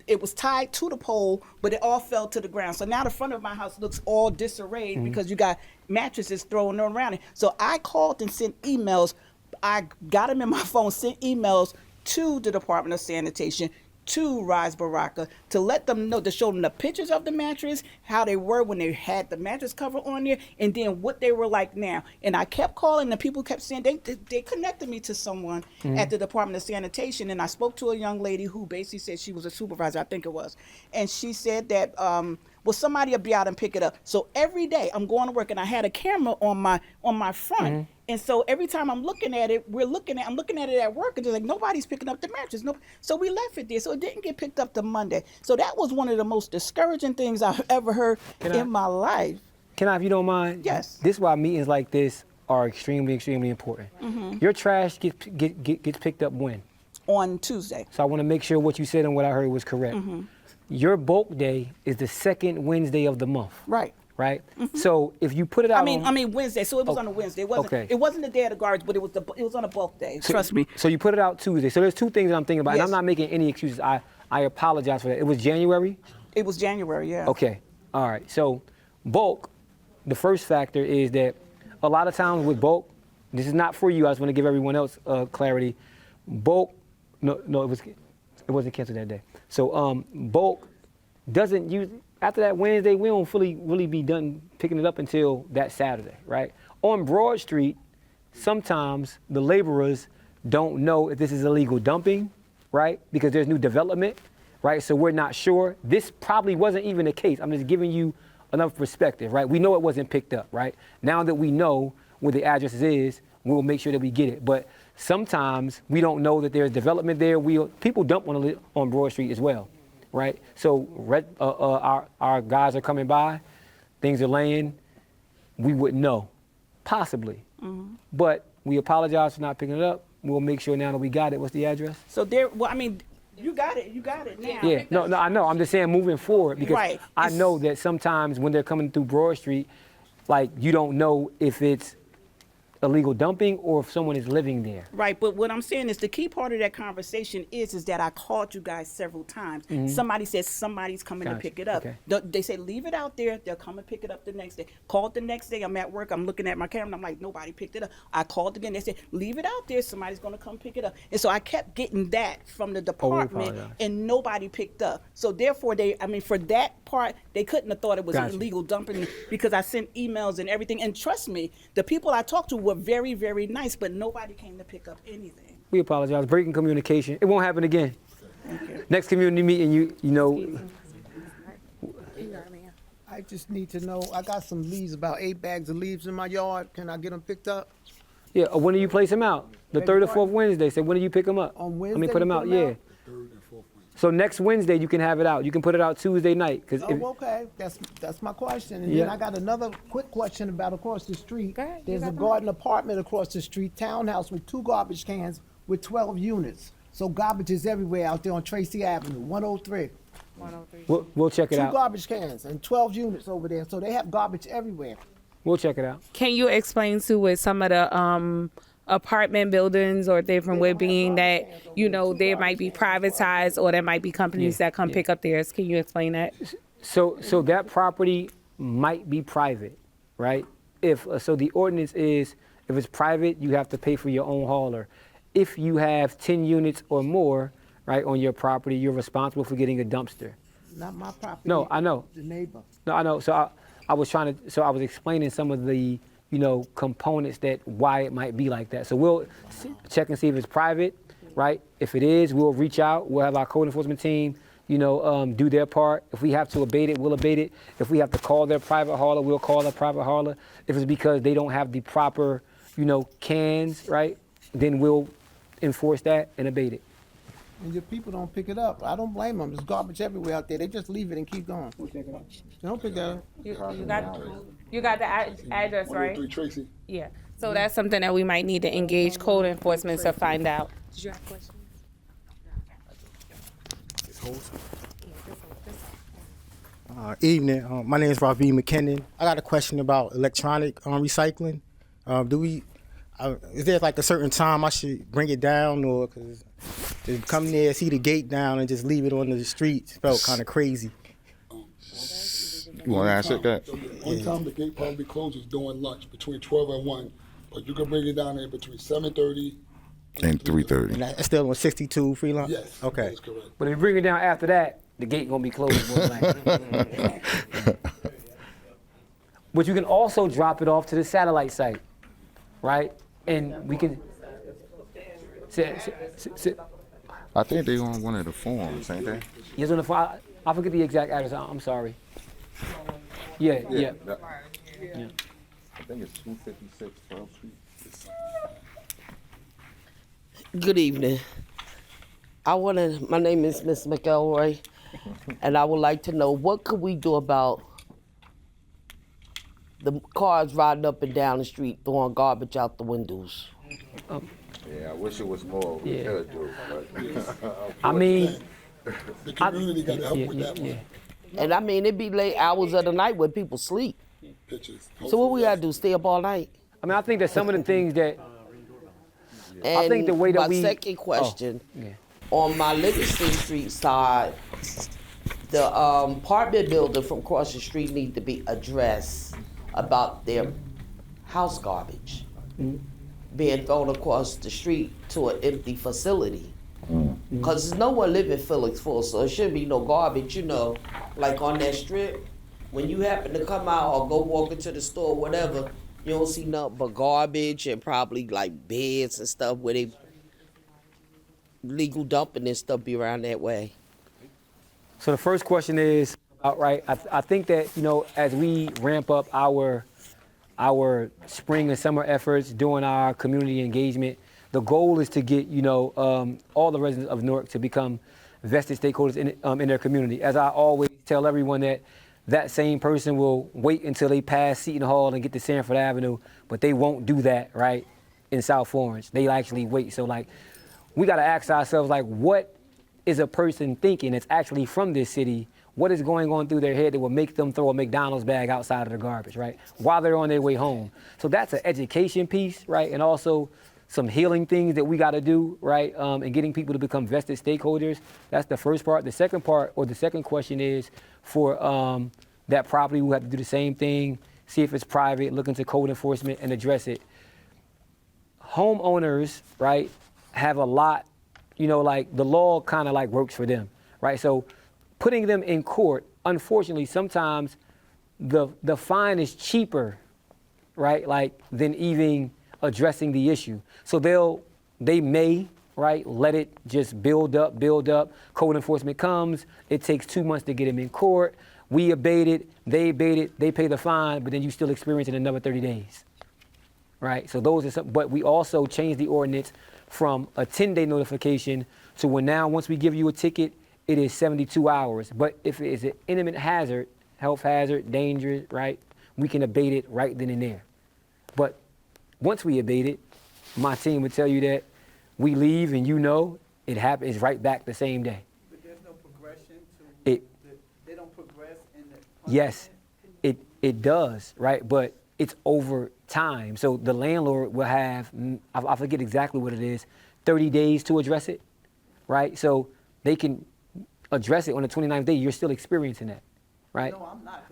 it was tied to the pole, but it all fell to the ground. So now the front of my house looks all disarrayed because you got mattresses thrown around it. So I called and sent emails. I got them in my phone, sent emails to the Department of Sanitation, to Rise Baraka, to let them know, to show them the pictures of the mattress, how they were when they had the mattress cover on there, and then what they were like now. And I kept calling, and people kept saying they connected me to someone at the Department of Sanitation, and I spoke to a young lady who basically said she was a supervisor, I think it was, and she said that well, somebody will be out and pick it up. So every day I'm going to work, and I had a camera on my front. And so every time I'm looking at it, I'm looking at it at work, and they're like, nobody's picking up the mattress. No, so we left it there. So it didn't get picked up till Monday. So that was one of the most discouraging things I've ever heard in my life. Can I, if you don't mind? Yes. This is why meetings like this are extremely, extremely important. Your trash gets picked up when? On Tuesday. So I want to make sure what you said and what I heard was correct. Your bulk day is the second Wednesday of the month. Right. Right. So if you put it out, I mean Wednesday. So it was on a Wednesday. It wasn't the day of the garbage, but it was on a bulk day. Trust me. So you put it out Tuesday. So there's two things that I'm thinking about, and I'm not making any excuses. I apologize for that. It was January. It was January. Yeah. Okay. All right. So bulk, the first factor is that a lot of times with bulk, this is not for you. I just want to give everyone else clarity. Bulk, no, it wasn't canceled that day. So bulk doesn't use. After that Wednesday, we don't really be done picking it up until that Saturday, right? On Broad Street, sometimes the laborers don't know if this is illegal dumping, right? Because there's new development, right? So we're not sure. This probably wasn't even the case. I'm just giving you enough perspective, right? We know it wasn't picked up, right? Now that we know where the address is, we'll make sure that we get it. But sometimes we don't know that there's development there. People dump on Broad Street as well. Right, so our guys are coming by, things are laying, we wouldn't know, possibly. But we apologize for not picking it up. We'll make sure now that we got it. What's the address? So you got it now. Yeah, no, I know. I'm just saying moving forward because I know that sometimes when they're coming through Broad Street, like you don't know if it's illegal dumping or if someone is living there. Right, but what I'm saying is the key part of that conversation is that I called you guys several times. Somebody said somebody's coming to pick it up. Okay. They said leave it out there, they'll come and pick it up the next day. Called the next day, I'm at work, I'm looking at my camera, I'm like, nobody picked it up. I called again, they said leave it out there, somebody's gonna come pick it up. And so I kept getting that from the department and nobody picked up. So therefore for that part, they couldn't have thought it was illegal dumping because I sent emails and everything. And trust me, the people I talked to were very, very nice, but nobody came to pick up anything. We apologize. Breaking communication. It won't happen again. Thank you. Next community meeting, you know. I just need to know, I got some leaves, about 8 bags of leaves in my yard. Can I get them picked up? Yeah, when do you place them out? The third or fourth Wednesday. So when do you pick them up? On Wednesday. Put them out, yeah. So next Wednesday you can have it out. You can put it out Tuesday night. Okay, that's my question. And then I got another quick question about across the street. There's a garden apartment across the street, townhouse with 2 garbage cans with 12 units. So garbage is everywhere out there on Tracy Avenue, 103. We'll check it out. 2 garbage cans and 12 units over there. So they have garbage everywhere. We'll check it out. Can you explain to with some of the apartment buildings or different way being that, there might be privatized or there might be companies that come pick up theirs? Can you explain that? So that property might be private, right? So the ordinance is if it's private, you have to pay for your own hauler. If you have 10 units or more, right, on your property, you're responsible for getting a dumpster. Not my property. No, I know. The neighbor. No, I know. So I was explaining some of the components that why it might be like that. So we'll check and see if it's private, right? If it is, we'll reach out. We'll have our code enforcement team, do their part. If we have to abate it, we'll abate it. If we have to call their private hauler, we'll call their private hauler. If it's because they don't have the proper, cans, right, then we'll enforce that and abate it. and your people don't pick it up. I don't blame them. There's garbage everywhere out there. They just leave it and keep going. They don't pick it up. You got the address, right? 103 Tracy. Yeah. So that's something that we might need to engage code enforcement to find out. Did you have questions? Evening. My name is Ravi McKinnon. I got a question about electronic recycling. Is there like a certain time I should bring it down, or cause to come there, see the gate down, and just leave it on the streets felt kind of crazy? You want to answer that? One time the gate probably closes during lunch between 12 and 1, but you can bring it down there between 7:30 And 3:30. And that's still on 62 Freelance? Yes. Okay. That is correct. But if you bring it down after that, the gate gonna be closed. Most likely. But you can also drop it off to the satellite site, right? And we can. I think they on one of the forms, ain't they? Yes, on the file. I forget the exact address. I'm sorry. Yeah. I think it's 256 12th Street. Good evening. My name is Miss McElroy, and I would like to know what could we do about the cars riding up and down the street throwing garbage out the windows. Yeah, I wish it was more we could do, but I mean, the community got to help with that one. And I mean, it'd be late hours of the night when people sleep. Pictures. So what we gotta do? Stay up all night? I mean, I think that some of the things that. And I think the way that my second question, Oh, yeah. on my Livingston Street side, the apartment building from across the street need to be addressed about their house garbage being thrown across the street to an empty facility. Because there's no one living Felix Full, so it shouldn't be no garbage, like on that strip. When you happen to come out or go walk into the store, whatever, you don't see nothing but garbage and probably like beds and stuff where they legal dumping and stuff be around that way. So the first question is, outright, I think that, as we ramp up our spring and summer efforts doing our community engagement, the goal is to get, all the residents of Newark to become vested stakeholders in their community. As I always tell everyone that same person will wait until they pass Seton Hall and get to Sanford Avenue, but they won't do that, right, in South Orange. They actually wait. So, we got to ask ourselves, what is a person thinking that's actually from this city? What is going on through their head that will make them throw a McDonald's bag outside of the garbage, right, while they're on their way home? So that's an education piece, right, and also some healing things that we got to do, right, and getting people to become vested stakeholders. That's the first part. The second part, or the second question is for that property, we have to do the same thing, see if it's private, look into code enforcement and address it. Homeowners, right, have a lot, the law kind of works for them, right? So putting them in court, unfortunately, sometimes the fine is cheaper, right, than even addressing the issue. So they may, right, let it just build up. Code enforcement comes, it takes 2 months to get them in court. We abate it, they pay the fine, but then you still experience it in another 30 days, right? So those are some, but we also changed the ordinance from a 10-day notification to when now, once we give you a ticket, it is 72 hours. But if it is an imminent hazard, health hazard, dangerous, right, we can abate it right then and there. But once we abate it, my team would tell you that we leave and it happens right back the same day. But there's no progression to they don't progress in the punishment? Yes, it does, right? But it's over time. So the landlord will have, I forget exactly what it is, 30 days to address it, right? So they can address it on the 29th day. You're still experiencing that, right? No, I'm not.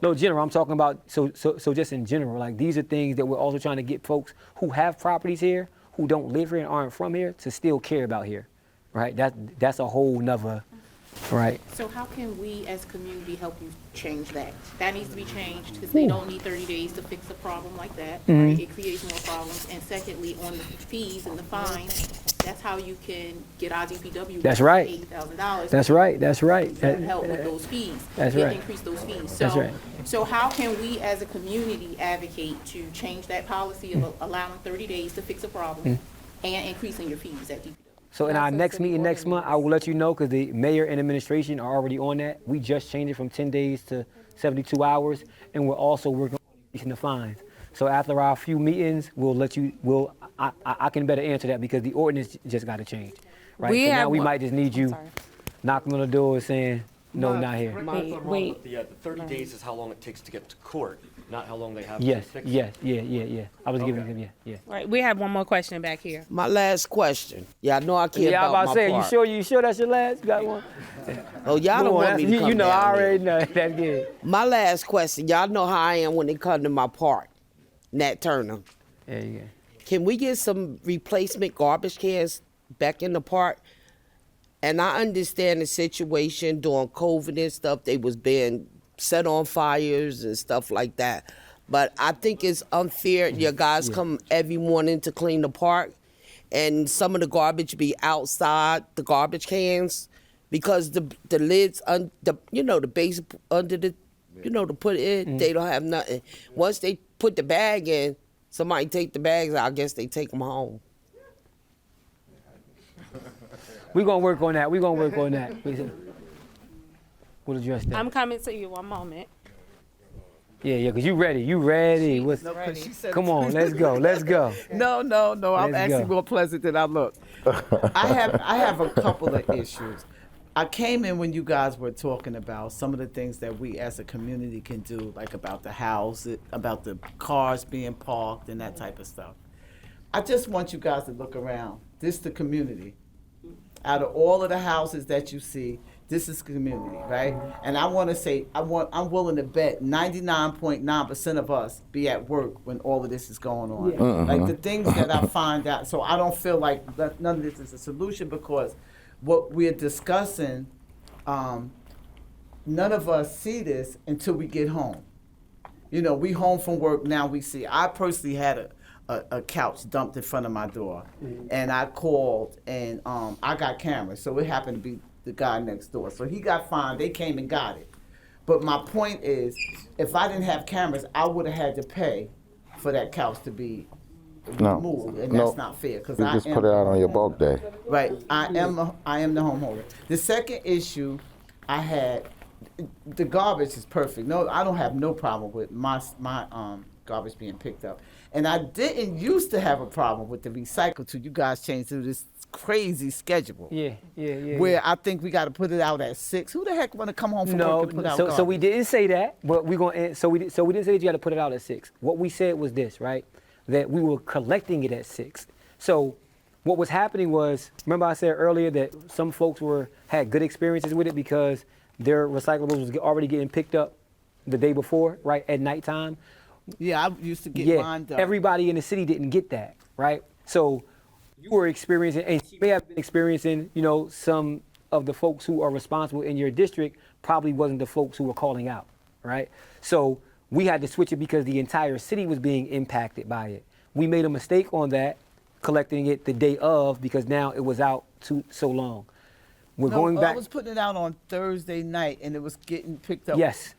No, general, I'm talking about, so just in general, these are things that we're also trying to get folks who have properties here, who don't live here and aren't from here, to still care about here, right? That's a whole nother, right? So how can we as a community help you change that? That needs to be changed because they don't need 30 days to fix a problem like that, right? It creates more problems. And secondly, on the fees and the fines, that's how you can get our DPW. That's right. $80,000. That's right. To help with those fees. That's right. Increase those fees. So, That's right. So how can we as a community advocate to change that policy of allowing 30 days to fix a problem? and increasing your fees at DPW. So in our next meeting next month, I will let you know because the mayor and administration are already on that. We just changed it from 10 days to 72 hours, and we're also working on increasing the fines. So after our few meetings, we'll let you. I can better answer that because the ordinance just got to change, right? We so have now we one- might just need you knocking on the door saying no, not here. Wait. The 30 days is how long it takes to get to court, not how long they have Yes, to fix it. yeah. I was giving him, yeah. Right. We have one more question back here. My last question. Yeah, I know I can't Yeah, I'm about to say, part. you sure that's your last? You got one? Oh, y'all Come don't on, want me to come you know, down I there. already know. That's good. My last question. Y'all know how I am when it comes to my park. Nat Turner. There you go. Can we get some replacement garbage cans back in the park? And I understand the situation during COVID and stuff. They was being set on fires and stuff like that. But I think it's unfair. Your guys come every morning to clean the park, and some of the garbage be outside the garbage cans because the lids, the base under the, to put it in, they don't have nothing. Once they put the bag in, somebody take the bags out. I guess they take them home. We're going to work on that. We'll address that. I'm coming to you. One moment. Yeah, because you ready. What's, come on, let's go. No. I'm Let's actually go. more pleasant than I look. I have a couple of issues. I came in when you guys were talking about some of the things that we as a community can do, like about the house, about the cars being parked and that type of stuff. I just want you guys to look around. This is the community. Out of all of the houses that you see, this is community, right? And I want to say, I'm willing to bet 99.9% of us be at work when all of this is going on. Yeah. Mhm. Like the things that I find out, so I don't feel like none of this is a solution because what we're discussing, none of us see this until we get home. We home from work, now we see. I personally had a couch dumped in front of my door, and I called, and I got cameras, so it happened to be the guy next door. So he got fined, they came and got it. But my point is, if I didn't have cameras, I would have had to pay for that couch to be removed, and that's not fair. Because You just put it out on your bulk day. Right, I am the homeowner. The second issue I had, the garbage is perfect. No, I don't have no problem with my garbage being picked up. And I didn't used to have a problem with the recycle till you guys changed to this crazy schedule. Yeah. Where I think we got to put it out at 6. Who the heck want to come home from work and put out garbage? So we didn't say that, but we didn't say that you got to put it out at 6. What we said was this, right? That we were collecting it at 6. So what was happening was, remember I said earlier that some folks had good experiences with it because their recyclables was already getting picked up the day before, right, at nighttime. Yeah, I used to get mine done. Everybody in the city didn't get that, right? So you were experiencing, and you may have been experiencing, some of the folks who are responsible in your district probably wasn't the folks who were calling out, right? So we had to switch it because the entire city was being impacted by it. We made a mistake on that, collecting it the day of, because now it was out so long. We're going back. I was putting it out on Thursday night, and it was getting picked up. Yes.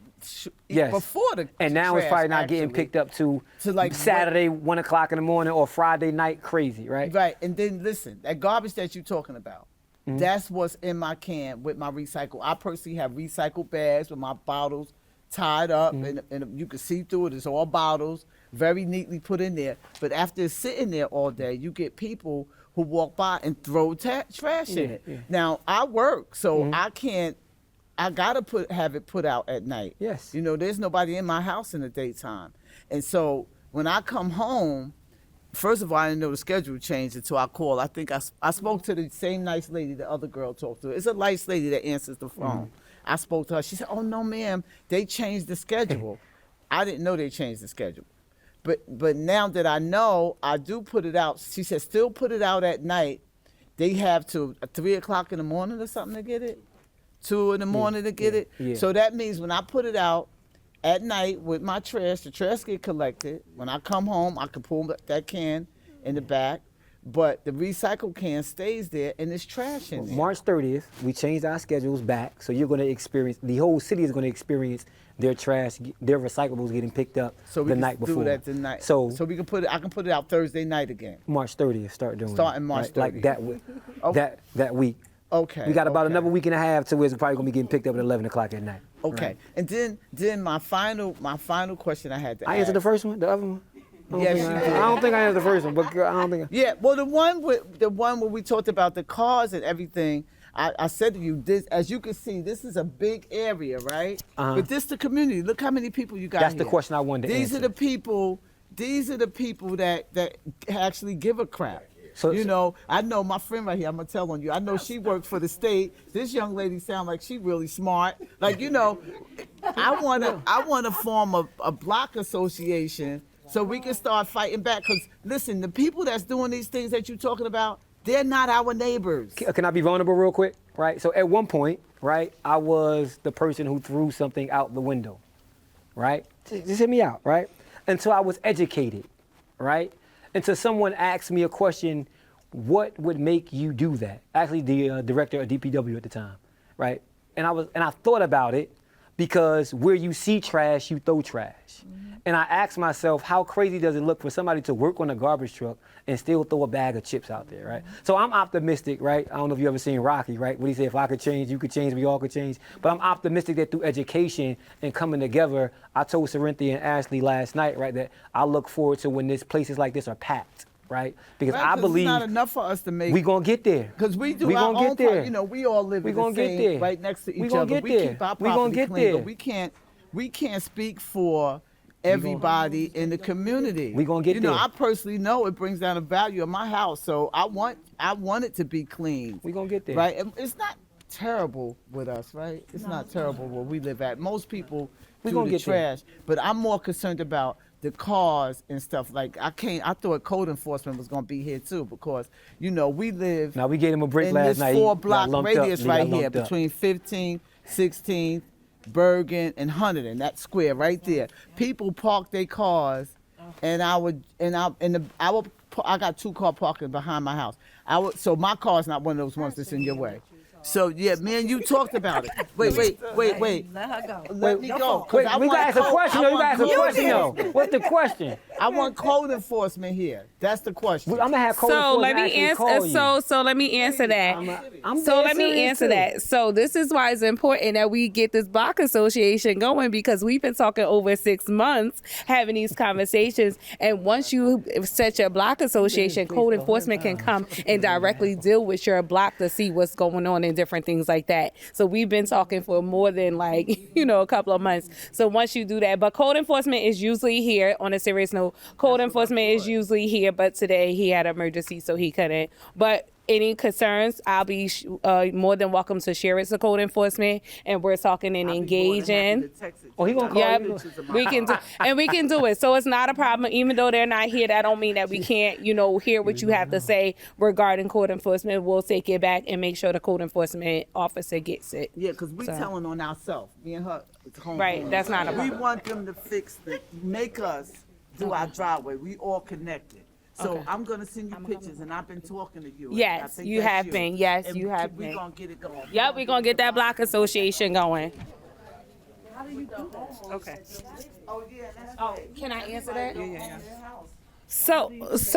Before the and now it's trash, probably not getting actually. picked up to like Saturday 1 o'clock in the morning or Friday night crazy, right? Right, and then listen, that garbage that you're talking about, Mhm. that's what's in my can with my recycle. I personally have recycled bags with my bottles tied up, and you can see through it. It's all bottles, very neatly put in there. But after it's sitting there all day, you get people who walk by and throw trash in it. Yeah. Now I work, so I can't. I gotta have it put out at night. Yes. There's nobody in my house in the daytime, and so when I come home, first of all, I didn't know the schedule changed until I called. I think I spoke to the same nice lady the other girl talked to. It's a nice lady that answers the phone. I spoke to her. She said, "Oh no, ma'am, they changed the schedule." I didn't know they changed the schedule, but now that I know, I do put it out. She said, "Still put it out at night." They have to 3 o'clock in the morning or something to get it. 2 in the morning to get it. Yeah. So that means when I put it out at night with my trash, the trash get collected. When I come home, I can pull that can in the back, but the recycle can stays there and it's trash in there. March 30th, we changed our schedules back, so you're going to experience, the whole city is going to experience their trash, their recyclables getting picked up So we the can night before. do that tonight. So we can put it. I can put it out Thursday night again. March 30th, start doing Starting it, March right? Like 30th. that week. Oh. That week. Okay. We got about okay. another week and a half to where it's probably going to be getting picked up at 11 o'clock at night. Okay. Right? And then my final question I had to I ask. answered the first one, the other one? Yes, you did. I don't think I answered the first one, but girl, I don't think. Yeah, well, the one where we talked about the cars and everything, I said to you, this, as you can see, this is a big area, right? Uh-huh. But this the community. Look how many people you got That's here. the question I wanted to These answer. are the people. These are the people that actually give a crap. So- you know, I know my friend right here. I'm gonna tell on you. I know she worked for the state. This young lady sound like she really smart. Like, you know, I wanna form a block association so we can start fighting back. Cause listen, the people that's doing these things that you're talking about, they're not our neighbors. Can I be vulnerable real quick? Right. So at one point, right, I was the person who threw something out the window. Right. Just hear me out. Right. Until I was educated. Right. Until someone asked me a question, what would make you do that? Actually, the director of DPW at the time. Right. And I thought about it because where you see trash, you throw trash. And I asked myself, how crazy does it look for somebody to work on a garbage truck and still throw a bag of chips out there, right? So I'm optimistic, right? I don't know if you ever seen Rocky, right? When he said, if I could change, you could change, we all could change. But I'm optimistic that through education and coming together, I told Sarinthia and Ashley last night, right, that I look forward to when places like this are packed, right? Because Right, I 'cause believe it's not enough for us to make. we gonna get there. Because we do We our gonna own get there. part. You know, we all live We in the gonna get same, there. right next to We each gonna other. get We there. keep our We gonna property get clean, there. but we can't speak for everybody in the community. We gonna get You know, there. I personally know it brings down the value of my house, so I want it to be clean. We gonna get there. Right? And it's not terrible with us, right? It's not terrible where we live at. Most people We do gonna the get there. trash, but I'm more concerned about the cars and stuff. Like I thought code enforcement was gonna be here too, because you know we live. Now we gave him a break in last this night. He 4-block got lumped up. radius He got right here lumped up. between 15th, 16th, Bergen, and Hunterdon. That square right there. People park their cars, and I got 2-car parking behind my house. So my car's not one of those ones that's in your way. So yeah, me and you talked about it. Wait. Let her go. Let me go. 'cause Wait, I we want gotta ask a code- question I though. You want gotta ask a code question though. enforcement. What's the question? I want code enforcement here. That's the question. I'm gonna have code So enforcement let me actually answer. call you. So let me answer that. I'm So dead let me serious, answer too. that. So this is why it's important that we get this block association going, because we've been talking over 6 months, having these conversations. And once you set your block association, code enforcement can come and directly deal with your block to see what's going on and different things like that. So we've been talking for more than a couple of months. So once you do that, but code enforcement is usually here. On a serious note, code enforcement is usually here, but today he had an emergency, so he couldn't. But any concerns, I'll be more than welcome to share it to code enforcement, and we're talking and engaging. Oh, he gonna call Yep, you. we can do, and we can do it. So it's not a problem, even though they're not here. That don't mean that we can't, hear what you have to say regarding code enforcement. We'll take it back and make sure the code enforcement officer gets it. Yeah, because we So. telling on ourselves. Me and her. It's home. Right, that's not a We problem. want them to make us do our driveway. We all connected. So Okay. I'm gonna send you pictures, and I've been talking to you. Yes, I think you that's have been. Yes, you have We been. gonna get it going. Yep, we're gonna get that block association going. How do you do that? Okay. Oh yeah. That's Oh, can I answer that? Yeah. So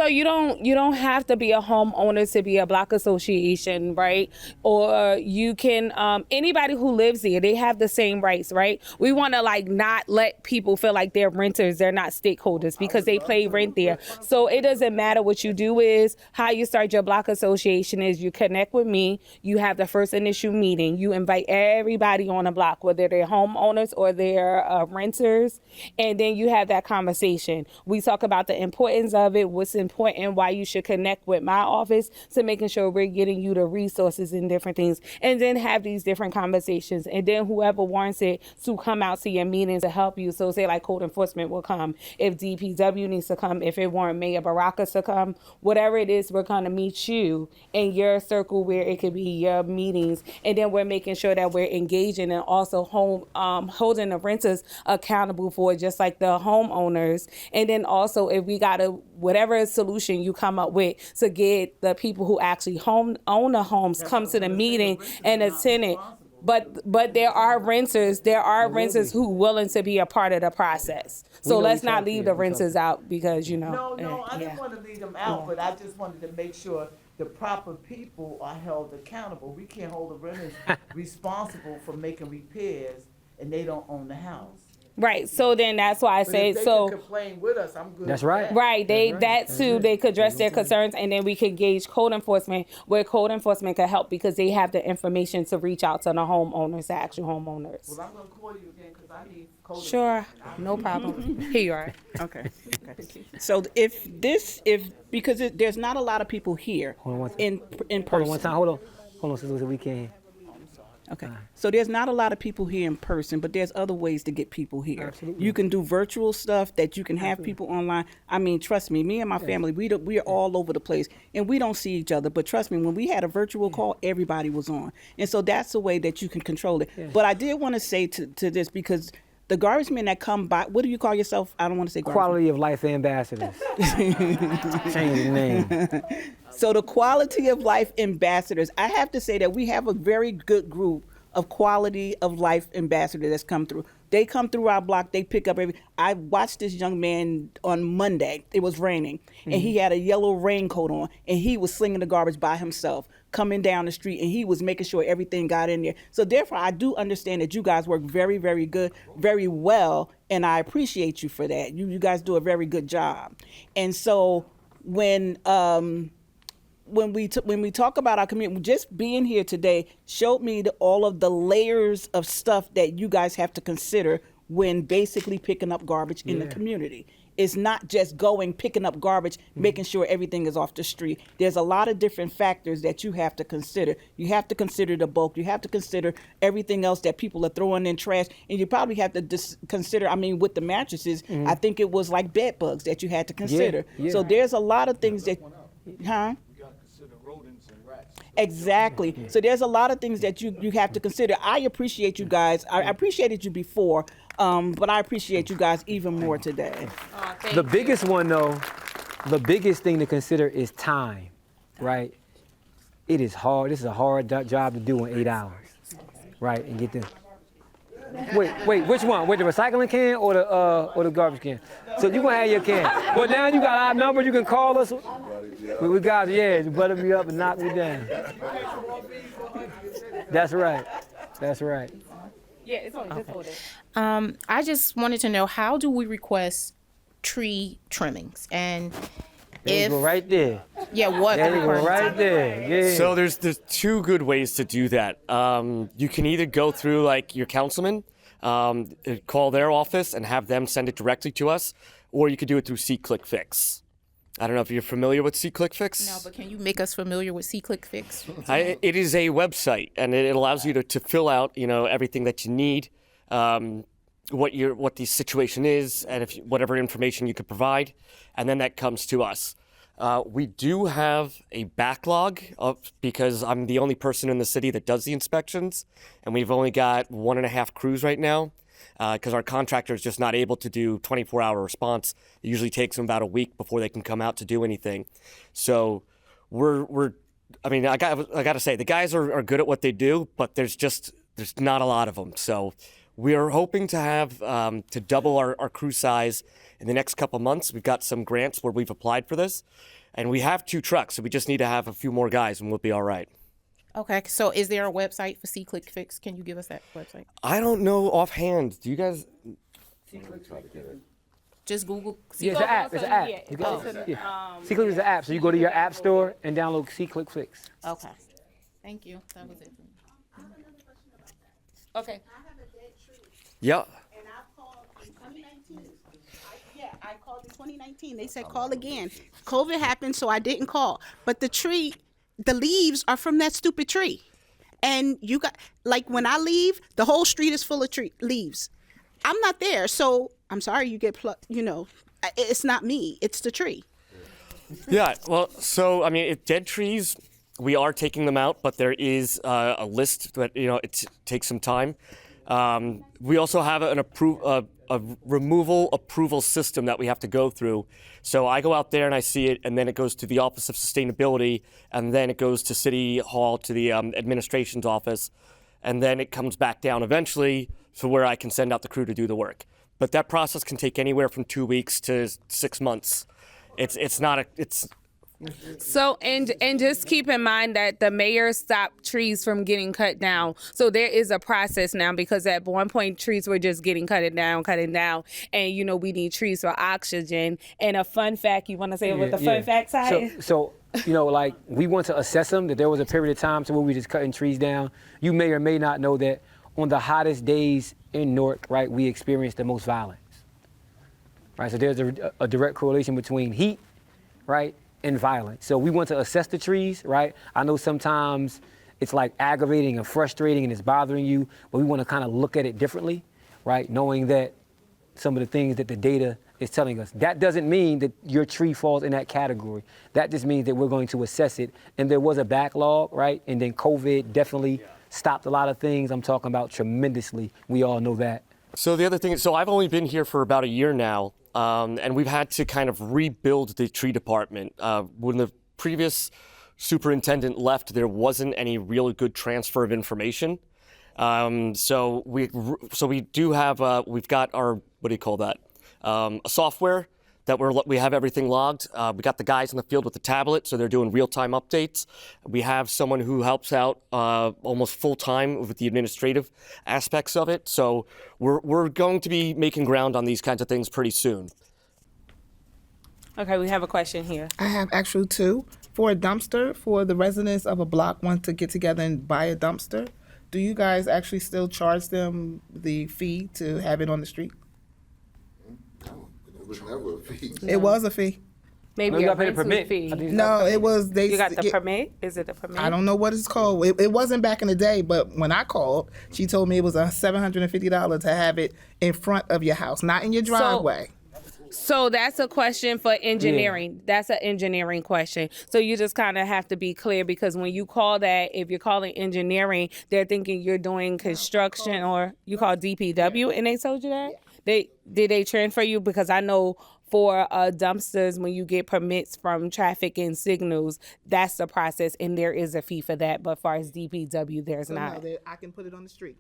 you don't have to be a homeowner to be a block association, right? Or you can anybody who lives here, they have the same rights, right? We want to not let people feel like they're renters, they're not stakeholders because they pay rent there. So it doesn't matter what you do is how you start your block association is you connect with me, you have the first initial meeting, you invite everybody on the block, whether they're homeowners or they're renters, and then you have that conversation. We talk about the importance of it, what's important, why you should connect with my office to making sure we're getting you the resources and different things, and then have these different conversations. And then whoever wants it to come out to your meetings to help you. So say code enforcement will come, if DPW needs to come, if it weren't Mayor Baraka to come, whatever it is, we're gonna meet you in your circle where it could be your meetings, and then we're making sure that we're engaging and also holding the renters accountable for it, just like the homeowners. And then also if we gotta whatever solution you come up with to get the people who actually own the homes come to the meeting and attend it. But there are renters who willing to be a part of the process. So let's not leave the renters out because No, I didn't want to leave them out, but I just wanted to make sure the proper people are held accountable. We can't hold the renters responsible for making repairs and they don't own the house. Right. So then that's why I But say if they so. can complain with us, I'm good. That's with right. that. Right, they could address their concerns, and then we could gauge code enforcement, where code enforcement could help because they have the information to reach out to the homeowners, the actual homeowners. Well, I'm gonna call you again because I need code. Sure, no problem. Here you are. Okay. So because there's not a lot of people here in Hold person. on one time. Hold on, sister, we can. Okay. So there's not a lot of people here in person, but there's other ways to get people here. Absolutely. You can do virtual stuff that you can have people online. I mean, trust me and my family, we are all over the place and we don't see each other. But trust me, when we had a virtual call, everybody was on. And so that's the way that you can control it. But I did want to say to this because the garbage men that come by, what do you call yourself? I don't want to say garbage Quality of life ambassadors. Change the name. So the quality of life ambassadors, I have to say that we have a very good group of quality of life ambassadors that's come through. They come through our block, they pick up I watched this young man on Monday, it was raining, and he had a yellow raincoat on, and he was slinging the garbage by himself, coming down the street, and he was making sure everything got in there. So therefore, I do understand that you guys work very, very good, very well, and I appreciate you for that. You guys do a very good job. And so when we talk about our community, just being here today showed me all of the layers of stuff that you guys have to consider when basically picking up garbage in the community. It's not just picking up garbage, making sure everything is off the street. There's a lot of different factors that you have to consider. You have to consider the bulk. You have to consider everything else that people are throwing in trash. And you probably have to consider, with the mattresses, I think it was like bed bugs that you had to consider. Yeah. So there's a lot of things that, Exactly. So there's a lot of things that you have to consider. I appreciate you guys. I appreciated you before, but I appreciate you guys even more today. The biggest one, though, the biggest thing to consider is time, right? It is hard. This is a hard job to do in 8 hours, right? And get the wait, which one? With the recycling can or the garbage can? So you gonna have your can. Well, now you got our number. You can call us. We got you butter me up and knock me down. That's right. That's right. Yeah, it's only just hold it. I just wanted to know, how do we request tree trimmings? And There you go right there. Yeah, what? There you go right there. Yeah. So there's two good ways to do that. You can either go through like your councilman, call their office and have them send it directly to us, or you could do it through SeeClickFix. I don't know if you're familiar with SeeClickFix. No, but can you make us familiar with SeeClickFix? It is a website, and it allows you to fill out, everything that you need, what the situation is, and whatever information you could provide, and then that comes to us. We do have a backlog because I'm the only person in the city that does the inspections, and we've only got 1.5 crews right now. Because our contractor is just not able to do 24-hour response. It usually takes them about a week before they can come out to do anything. So I got to say, the guys are good at what they do, but there's not a lot of them. So we're hoping to have to double our crew size in the next couple months. We've got some grants where we've applied for this, and we have 2 trucks, so we just need to have a few more guys, and we'll be all right. Okay, so is there a website for SeeClickFix? Can you give us that website? I don't know offhand. Do you guys? Just Google. Yeah, it's an app. It's an app. SeeClick is an app. So you go to your app store and download SeeClickFix. Okay. Thank you. That was it. Okay. Yeah. I called in 2019. They said call again. COVID happened, so I didn't call. But the leaves are from that stupid tree. And you got, like, when I leave, the whole street is full of leaves. I'm not there, so I'm sorry you get plucked, it's not me, it's the tree. Yeah, well, so, dead trees, we are taking them out, but there is a list that, it takes some time. We also have a removal approval system that we have to go through. So I go out there and I see it, and then it goes to the Office of Sustainability, and then it goes to City Hall, to the administration's office, and then it comes back down eventually to where I can send out the crew to do the work. But that process can take anywhere from 2 weeks to 6 months. So, and just keep in mind that the mayor stopped trees from getting cut down. So there is a process now, because at one point trees were just getting cut down. And, you know, we need trees for oxygen. And a fun fact, you want to say what the fun fact side? So, you know, like, we want to assess them, that there was a period of time to where we just cutting trees down. You may or may not know that on the hottest days in Newark, right, we experience the most violence. Right, so there's a direct correlation between heat, right, and violence. So we want to assess the trees, right? I know sometimes it's like aggravating and frustrating and it's bothering you, but we want to kind of look at it differently, right? Knowing that some of the things that the data is telling us. That doesn't mean that your tree falls in that category. That just means that we're going to assess it. And there was a backlog, right? And then COVID definitely stopped a lot of things. I'm talking about tremendously. We all know that. So the other thing is, so I've only been here for about a year now, and we've had to kind of rebuild the tree department. When the previous superintendent left, there wasn't any really good transfer of information. So we do have, we've got our, what do you call that? A software that we have everything logged. We got the guys in the field with the tablet, so they're doing real-time updates. We have someone who helps out almost full-time with the administrative aspects of it. So we're going to be making ground on these kinds of things pretty soon. Okay, we have a question here. I have actually two. For a dumpster, for the residents of a block want to get together and buy a dumpster, do you guys actually still charge them the fee to have it on the street? It was never a fee. It was a fee. Maybe a rental fee. No, it was. You got the permit? Is it a permit? I don't know what it's called. It wasn't back in the day, but when I called, she told me it was $750 to have it in front of your house, not in your driveway. So that's a question for engineering. Yeah. That's an engineering question. So you just kind of have to be clear, because when you call that, if you're calling engineering, they're thinking you're doing construction, or you call DPW and they told you that? Did they transfer you? Because I know for dumpsters, when you get permits from traffic and signals, that's the process, and there is a fee for that. But as far as DPW, there's not. No, I can put it on the street.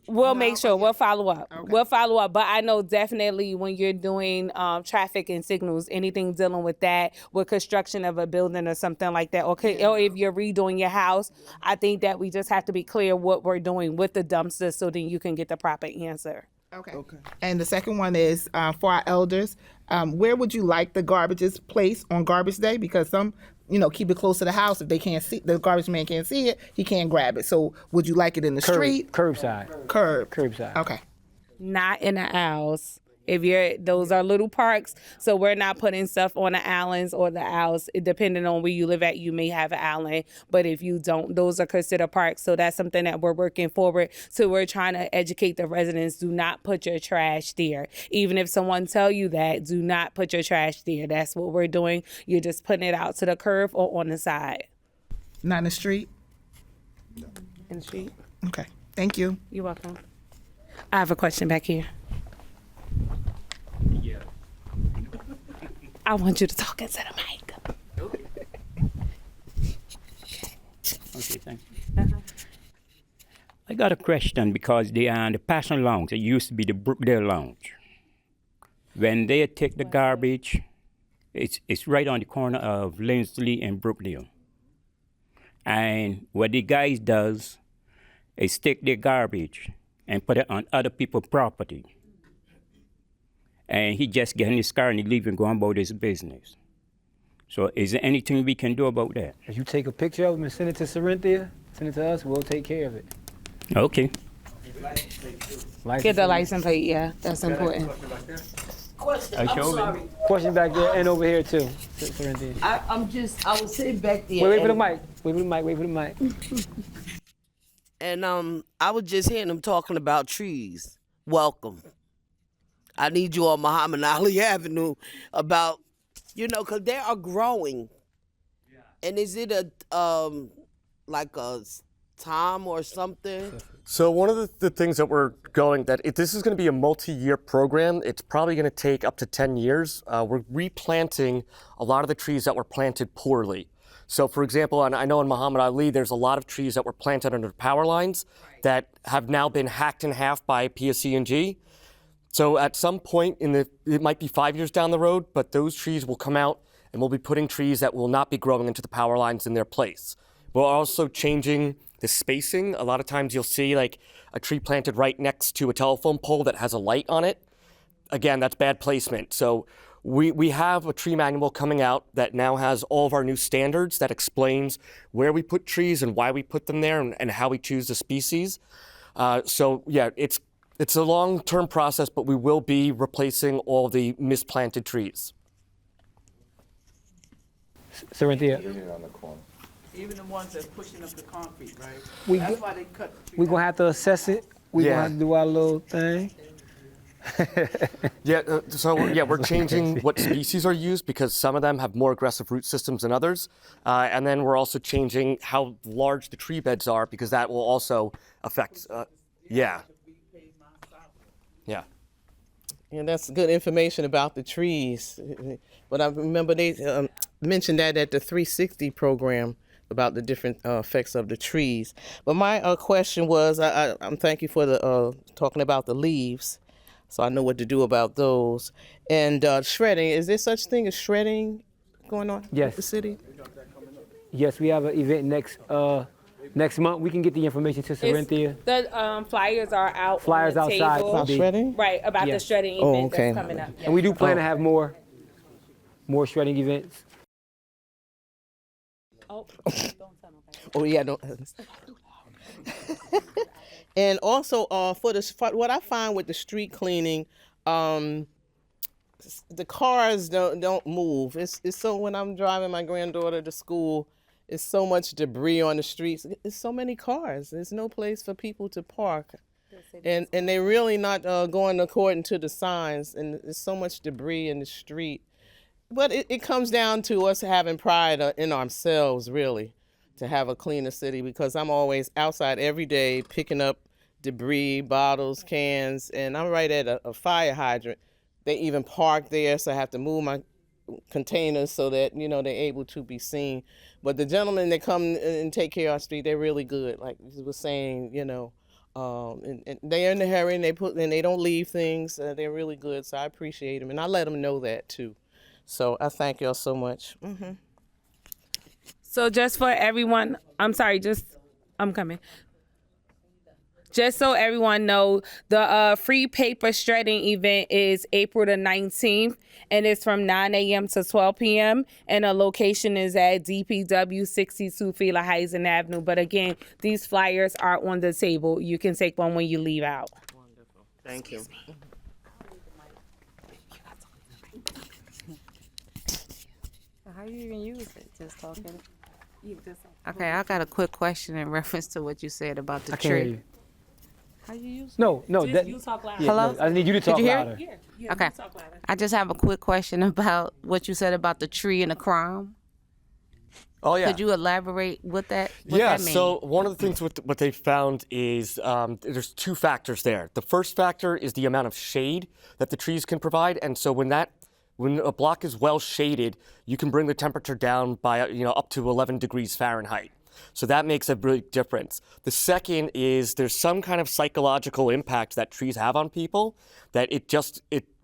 We'll make sure. We'll follow up. Okay. We'll follow up. But I know definitely when you're doing traffic and signals, anything dealing with that, with construction of a building or something like that, or if you're redoing your house, I think that we just have to be clear what we're doing with the dumpster, so then you can get the proper answer. Okay. And the second one is for our elders. Where would you like the garbages placed on garbage day? Because some, keep it close to the house. If they can't see, the garbage man can't see it, he can't grab it. So would you like it in the street? Curbside. Curbside. Okay. Not in the aisles. Those are little parks, so we're not putting stuff on the islands or the aisles. Depending on where you live at, you may have an island, but if you don't, those are considered parks. So that's something that we're working forward. So we're trying to educate the residents: do not put your trash there. Even if someone tell you that, do not put your trash there. That's what we're doing. You're just putting it out to the curb or on the side. Not in the street? In the street. Okay. Thank you. You're welcome. I have a question back here. Yeah. I want you to talk into the mic. Okay, thanks. I got a question, because the Passion Lounge, it used to be the Brookdale Lounge. When they take the garbage, it's right on the corner of Lindsley and Brookdale. And what the guys does is take their garbage and put it on other people's property. And he just get in his car and he leave and go about his business. So is there anything we can do about that? If you take a picture of him and send it to Corinthia, send it to us, we'll take care of it. Okay. Get the license plate, yeah, that's important. Question, I'm sorry. Question back there and over here too, Corinthia. I was sitting back there. Wait for the mic. Wait for the mic. And I was just hearing them talking about trees. Welcome. I need you on Muhammad Ali Avenue about, because they are growing. Yeah. And is it like a time or something? So one of the things that we're going, this is going to be a multi-year program. It's probably going to take up to 10 years. We're replanting a lot of the trees that were planted poorly. So for example, and I know in Muhammad Ali, there's a lot of trees that were planted under power lines that have now been hacked in half by PSC&G. So at some point it might be 5 years down the road, but those trees will come out and we'll be putting trees that will not be growing into the power lines in their place. We're also changing the spacing. A lot of times you'll see like a tree planted right next to a telephone pole that has a light on it. Again, that's bad placement. So we have a tree manual coming out that now has all of our new standards that explains where we put trees and why we put them there and how we choose the species. So yeah, it's a long-term process, but we will be replacing all the misplanted trees. Cynthia. Even the ones that's pushing up the concrete, right? That's why they cut the tree. We're gonna have to assess it. We're gonna have to do our little thing. We're changing what species are used because some of them have more aggressive root systems than others. And then we're also changing how large the tree beds are because that will also affect, Yeah, And that's good information about the trees. But I remember they mentioned that at the 360 program about the different effects of the trees. But my question was, I'm thank you for the talking about the leaves, so I know what to do about those. And shredding, is there such thing as shredding going on Yes. in the city? Yes, we have an event next month. We can get the information to Cynthia. The flyers are out. Flyers on the outside. table. About shredding? Right, about the Yes. shredding Oh, event okay. that's coming up. And we do plan to have more shredding events. Oh, don't tell nobody. Oh yeah, don't. And also, for what I find with the street cleaning, the cars don't move. It's so when I'm driving my granddaughter to school, it's so much debris on the streets. It's so many cars. There's no place for people to park, and they're really not going according to the signs. And there's so much debris in the street. But it comes down to us having pride in ourselves, really, to have a cleaner city, because I'm always outside every day picking up debris, bottles, cans, and I'm right at a fire hydrant. They even park there, so I have to move my containers so that, they're able to be seen. But the gentlemen that come and take care of our street, they're really good. Like you were saying, and they're in a hurry and they don't leave things. They're really good, so I appreciate them, and I let them know that too. So I thank y'all so much. Mm-hmm. So just for everyone, I'm coming. Just so everyone know, the free paper shredding event is April the 19th, and it's from 9 a.m. to 12 p.m. And the location is at DPW 62 Fela Heisen Avenue. But again, these flyers are on the table. You can take one when you leave out. Wonderful. Thank you. How you even use it? Just talking? Okay, I got a quick question in reference to what you said about the I can't hear tree. you. How you use it? No. You talk louder. Hello? No, I need you to talk Did you hear louder. it? Yeah, Okay. you talk louder. I just have a quick question about what you said about the tree and the crime. Oh yeah. Could you elaborate what that Yeah, means? so one of the things what they found is there's two factors there. The first factor is the amount of shade that the trees can provide, and so when a block is well shaded, you can bring the temperature down by up to 11 degrees Fahrenheit. So that makes a big difference. The second is there's some kind of psychological impact that trees have on people, that it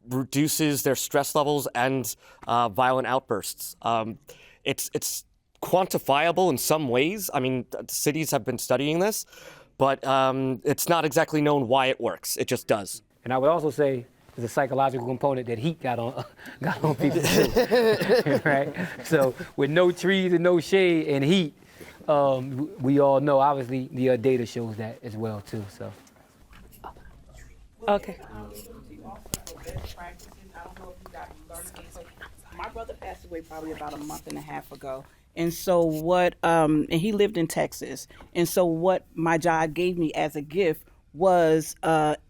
reduces their stress levels and violent outbursts. It's quantifiable in some ways. I mean, cities have been studying this, but it's not exactly known why it works. It just does. And I would also say there's a psychological component that heat got on people too, right? So with no trees and no shade and heat, we all know obviously the data shows that as well too. So. Okay. My brother passed away probably about a month and a half ago. And so and he lived in Texas. And so what my job gave me as a gift was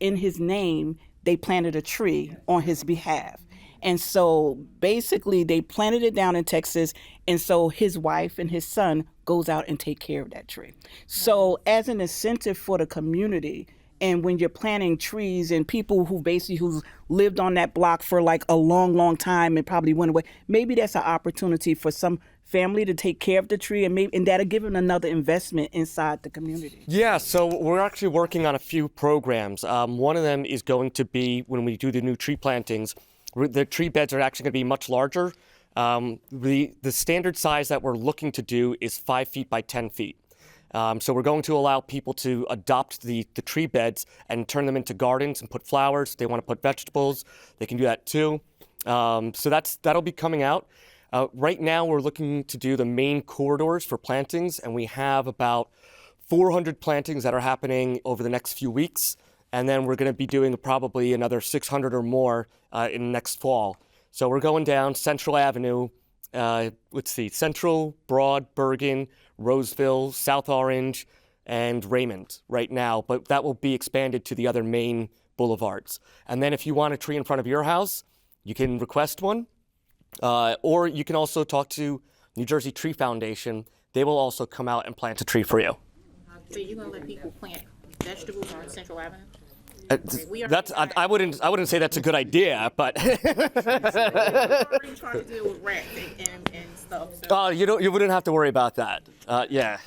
in his name, they planted a tree on his behalf. And so basically they planted it down in Texas, and so his wife and his son goes out and take care of that tree. So as an incentive for the community, and when you're planting trees and people who've lived on that block for like a long, long time and probably went away, maybe that's an opportunity for some family to take care of the tree, and that'll give them another investment inside the community. Yeah, so we're actually working on a few programs. One of them is going to be when we do the new tree plantings, the tree beds are actually going to be much larger. The standard size that we're looking to do is 5 feet by 10 feet. So we're going to allow people to adopt the tree beds and turn them into gardens and put flowers. If they want to put vegetables, they can do that too. So that'll be coming out. Right now, we're looking to do the main corridors for plantings, and we have about 400 plantings that are happening over the next few weeks. And then we're going to be doing probably another 600 or more in next fall. So we're going down Central Avenue, Central, Broad, Bergen, Roseville, South Orange, and Raymond right now, but that will be expanded to the other main boulevards. And then if you want a tree in front of your house, you can request one, or you can also talk to New Jersey Tree Foundation. They will also come out and plant a tree for you. So you're gonna let people plant vegetables on Central Avenue? I wouldn't say that's a good idea, but We're already trying to deal with rats and stuff. So. You wouldn't have to worry about that. Yeah.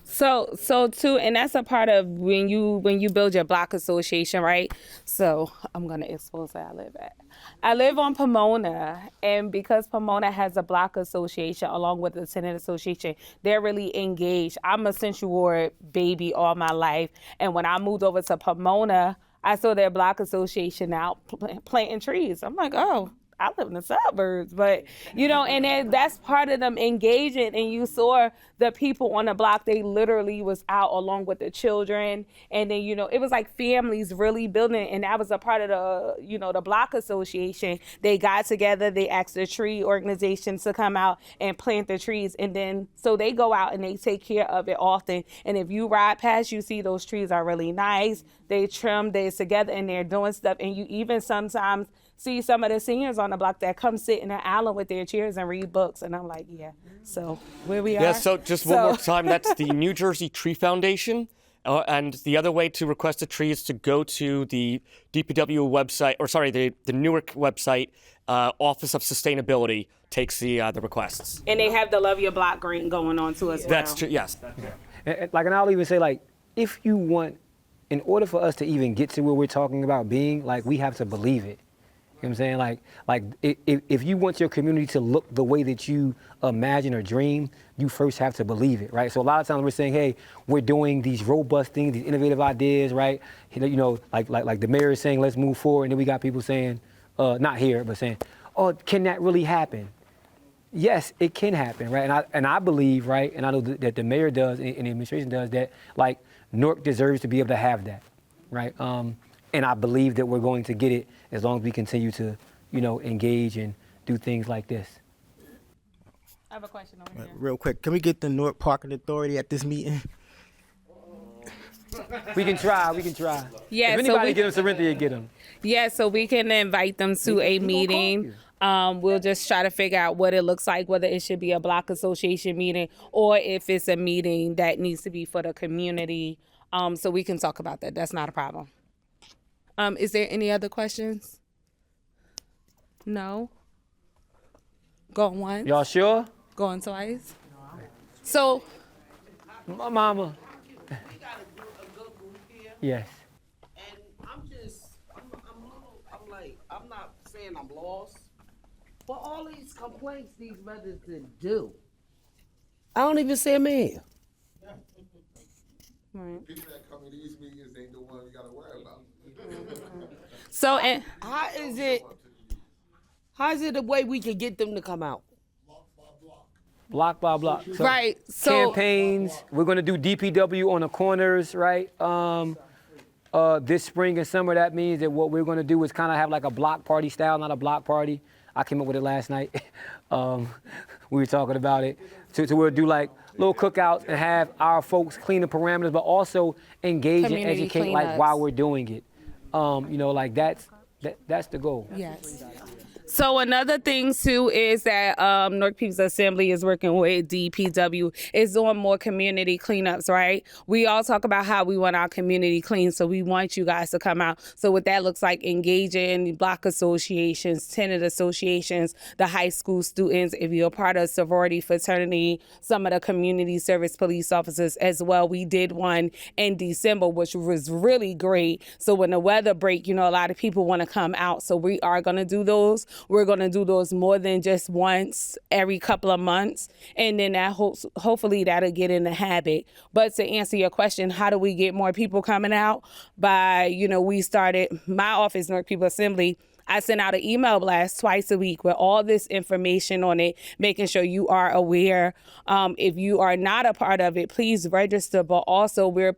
So too, and that's a part of when you build your block association, right? So I'm gonna expose where I live at. I live on Pomona, and because Pomona has a block association along with the tenant association, they're really engaged. I'm a Central Ward baby all my life, and when I moved over to Pomona, I saw their block association out planting trees. I'm like, oh, I live in the suburbs, but and then that's part of them engaging. And you saw the people on the block; they literally was out along with the children, and then it was like families really building. And that was a part of the the block association. They got together, they asked the tree organizations to come out and plant the trees, and then so they go out and they take care of it often. And if you ride past, you see those trees are really nice. They trim, they're together, and they're doing stuff. And you even sometimes see some of the seniors on the block that come sit in the island with their chairs and read books. And I'm like, yeah. So where we are. Yeah, so just one more time, that's the New Jersey Tree Foundation. And the other way to request a tree is to go to the DPW website, the Newark website, Office of Sustainability takes the requests. And they have the Love Your Block grant going on too as well. That's true, yes. And I'll even say, if you want, in order for us to even get to where we're talking about being, we have to believe it. You know what I'm saying? If you want your community to look the way that you imagine or dream, you first have to believe it, right? So a lot of times we're saying, hey, we're doing these robust things, these innovative ideas, right? Like the mayor is saying, let's move forward. And then we got people saying, not here, but saying, oh, can that really happen? Yes, it can happen, right? And I believe, right, and I know that the mayor does and the administration does that, Newark deserves to be able to have that, right? And I believe that we're going to get it as long as we continue to, engage and do things like this. I have a question over here. Real quick, can we get the Newark Parking Authority at this meeting? We can try. Yeah, if anybody get them, Sarinthia get them. Yeah, so we can invite them to a meeting. We'll just try to figure out what it looks like, whether it should be a block association meeting or if it's a meeting that needs to be for the community. So we can talk about that. That's not a problem. Is there any other questions? No? Going once? Y'all sure? Going twice? So, my mama. We got a good group here. Yes. And I'm not saying I'm lost, but all these complaints these residents do, I don't even see them here. Right. People that come to these meetings ain't the one you gotta worry about. So, and how is it the way we can get them to come out? Block by block. So right. So campaigns. We're gonna do DPW on the corners, right? This spring and summer, that means that what we're gonna do is kind of have like a block party style, not a block party. I came up with it last night. We were talking about it. So we'll do like little cookouts and have our folks clean the parameters, but also engage and educate cleanups. while we're doing it. That's That's the goal. Yes. So another thing too is that Newark People's Assembly is working with DPW, is doing more community cleanups, right? We all talk about how we want our community clean, so we want you guys to come out. So what that looks like, engaging block associations, tenant associations, the high school students, if you're a part of sorority, fraternity, some of the community service police officers as well. We did one in December, which was really great. So when the weather break, a lot of people want to come out. So we are going to do those. We're going to do those more than just once every couple of months. And then that hopefully that'll get in the habit. But to answer your question, how do we get more people coming out? By, we started my office, Newark People Assembly. I send out an email blast twice a week with all this information on it, making sure you are aware. If you are not a part of it, please register. But also we're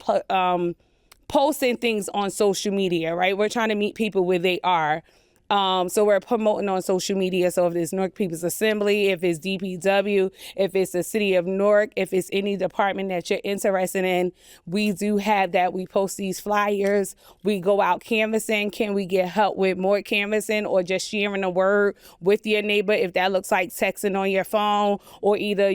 posting things on social media, right? We're trying to meet people where they are. So we're promoting on social media. So if it's Newark People's Assembly, if it's DPW, if it's the City of Newark, if it's any department that you're interested in, we do have that. We post these flyers. We go out canvassing. Can we get help with more canvassing or just sharing the word with your neighbor? If that looks like texting on your phone or either,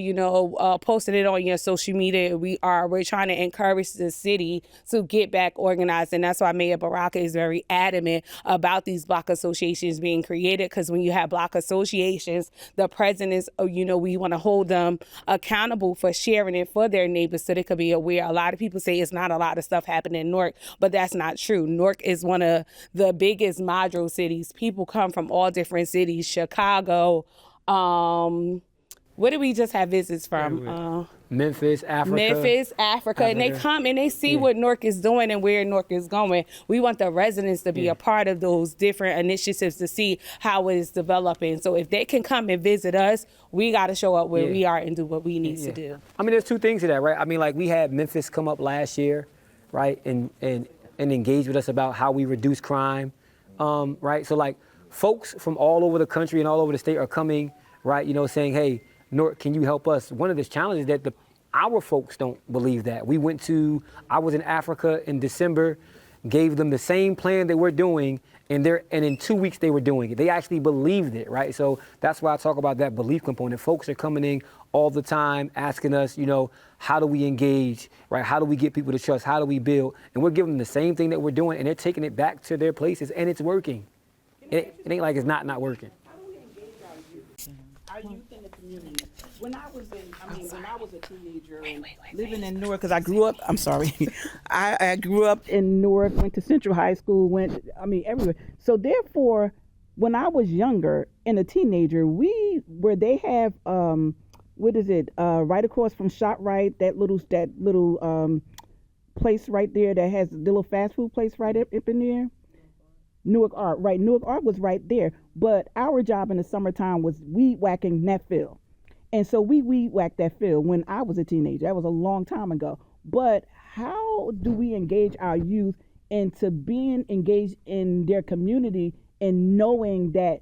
posting it on your social media, we're trying to encourage the city to get back organized. And that's why Mayor Baraka is very adamant about these block associations being created, because when you have block associations, the presidents, we want to hold them accountable for sharing it for their neighbors so they could be aware. A lot of people say it's not a lot of stuff happening in Newark, but that's not true. Newark is one of the biggest module cities. People come from all different cities, Chicago, where did we just have visits from? Memphis, Africa. And they come and they see what Newark is doing and where Newark is going. We want the residents to be a part of those different initiatives to see how it is developing. So if they can come and visit us, we got to show up where we are and do what we need to do. I mean, there's two things to that, right? I mean, like we had Memphis come up last year, right, and engage with us about how we reduce crime, right? So like folks from all over the country and all over the state are coming, right, saying, hey, Newark, can you help us? One of the challenges that our folks don't believe that. I was in Africa in December, gave them the same plan that we're doing, and in 2 weeks they were doing it. They actually believed it, right? So that's why I talk about that belief component. Folks are coming in all the time asking us, how do we engage, right? How do we get people to trust? How do we build? And we're giving them the same thing that we're doing, and they're taking it back to their places, and it's working. It ain't like it's not working. Our youth in the community. When I was a teenager and living in Newark, because I grew up, I grew up in Newark, went to Central High School, everywhere. So therefore, when I was younger and a teenager, they have, right across from ShopRite, that little place right there that has the little fast food place right up in there. Newark Art, right? Newark Art was right there. But our job in the summertime was weed whacking that field. And so we weed whacked that field when I was a teenager. That was a long time ago. But how do we engage our youth into being engaged in their community and knowing that,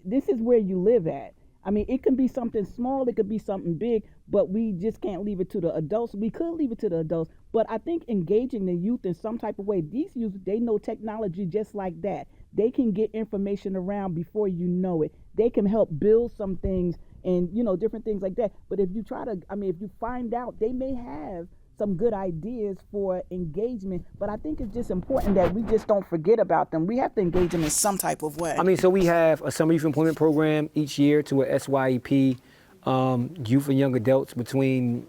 this is where you live at? I mean, it can be something small, it could be something big, but we just can't leave it to the adults. We could leave it to the adults, but I think engaging the youth in some type of way, these youth, they know technology just like that. They can get information around before you know it. They can help build some things and, different things like that. But if you if you find out, they may have some good ideas for engagement, but I think it's just important that we just don't forget about them. We have to engage them in some type of way. I mean, so we have a summer youth employment program each year to a SYEP, youth and young adults between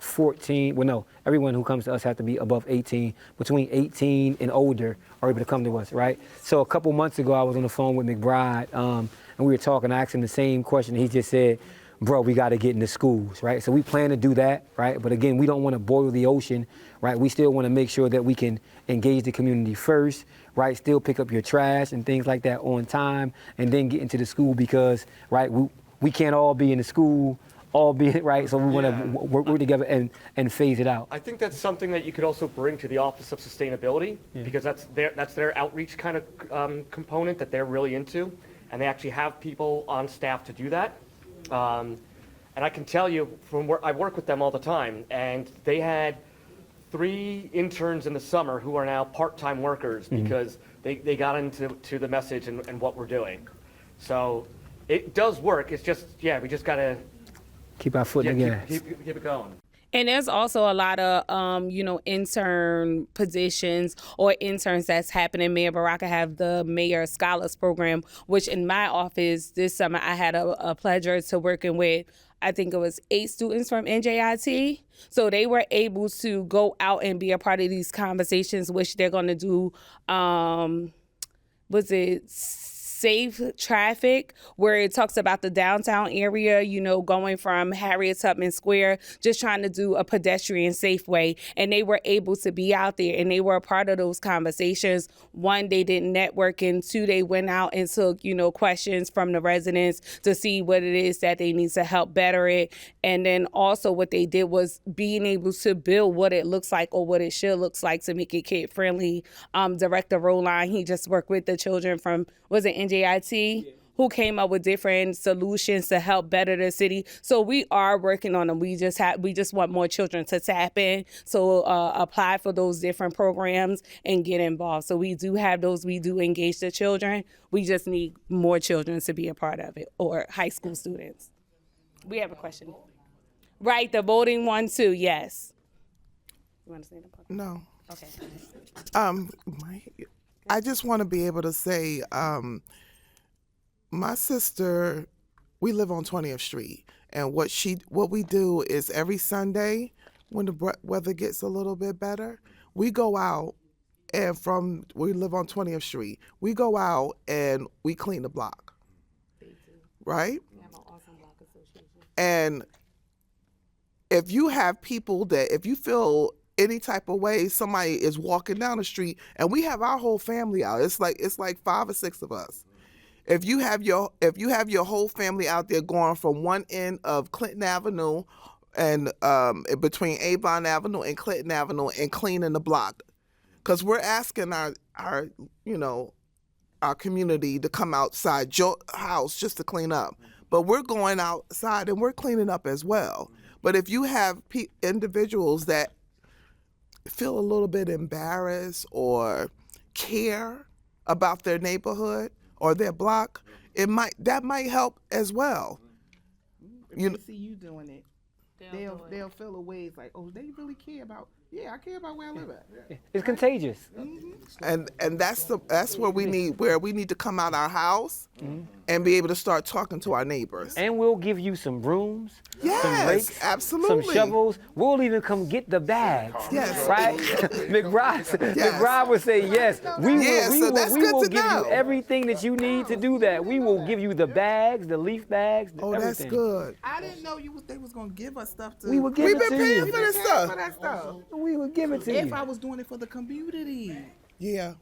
14, everyone who comes to us has to be above 18, between 18 and older are able to come to us, right? So a couple months ago, I was on the phone with McBride, and we were talking, I asked him the same question. He just said, bro, we got to get into schools, right? So we plan to do that, right? But again, we don't want to boil the ocean, right? We still want to make sure that we can engage the community first, right? Still pick up your trash and things like that on time, and then get into the school because, right, we can't all be in the school, all be, right? So we want to work together and phase it out. I think that's something that you could also bring to the Office of Sustainability because that's their outreach kind of component that they're really into, and they actually have people on staff to do that. And I can tell you from where I work with them all the time, and they had 3 interns in the summer who are now part-time workers because they got into the message and what we're doing. So it does work. It's just, we just got to Keep our foot in the gas. keep it going. And there's also a lot of, intern positions or interns that's happening. Mayor Baraka have the Mayor Scholars Program, which in my office this summer I had a pleasure to working with, I think it was 8 students from NJIT. So they were able to go out and be a part of these conversations, which they're going to do, Safe Traffic, where it talks about the downtown area, going from Harriet Tubman Square, just trying to do a pedestrian safe way. And they were able to be out there and they were a part of those conversations. 1, they did networking. 2, they went out and took, questions from the residents to see what it is that they need to help better it. And then also what they did was being able to build what it looks like or what it should look like to make it kid friendly. Director Roline, he just worked with the children from, was it NJIT, who came up with different solutions to help better the city. So we are working on them. We just want more children to tap in. So apply for those different programs and get involved. So we do have those. We do engage the children. We just need more children to be a part of it, or high school students. We have a question. Right, the voting one too. Yes. You want to say the No. Okay. I just want to be able to say, my sister, we live on 20th Street, and what we do is every Sunday when the weather gets a little bit better, we go out, and we live on 20th Street, we go out and we clean the block, right? We have an awesome block association. And if you have people if you feel any type of way, somebody is walking down the street, and we have our whole family out. It's like 5 or 6 of us. If you have your whole family out there going from one end of Clinton Avenue and between Avon Avenue and Clinton Avenue and cleaning the block, because we're asking our community to come outside your house just to clean up, but we're going outside and we're cleaning up as well. But if you have individuals that feel a little bit embarrassed or care about their neighborhood or their block, that might help as well. If they see you doing it, they'll feel a ways like, oh, they really care about. Yeah, I care about where I live at. It's contagious. And that's where we need to come out our house and be able to start talking to our neighbors. And we'll give you some brooms, Yes, some rakes, absolutely. some shovels. We'll even come get the bags. Yes. Right? McBride would say yes. We will give you everything that you need to do that. We will give you the bags, the leaf bags, Oh, everything. that's good. I didn't know they was gonna give us stuff to. We would give it to you. We've been paying for this stuff. For that stuff. We would give it to you. If I was doing it for the community. Yeah.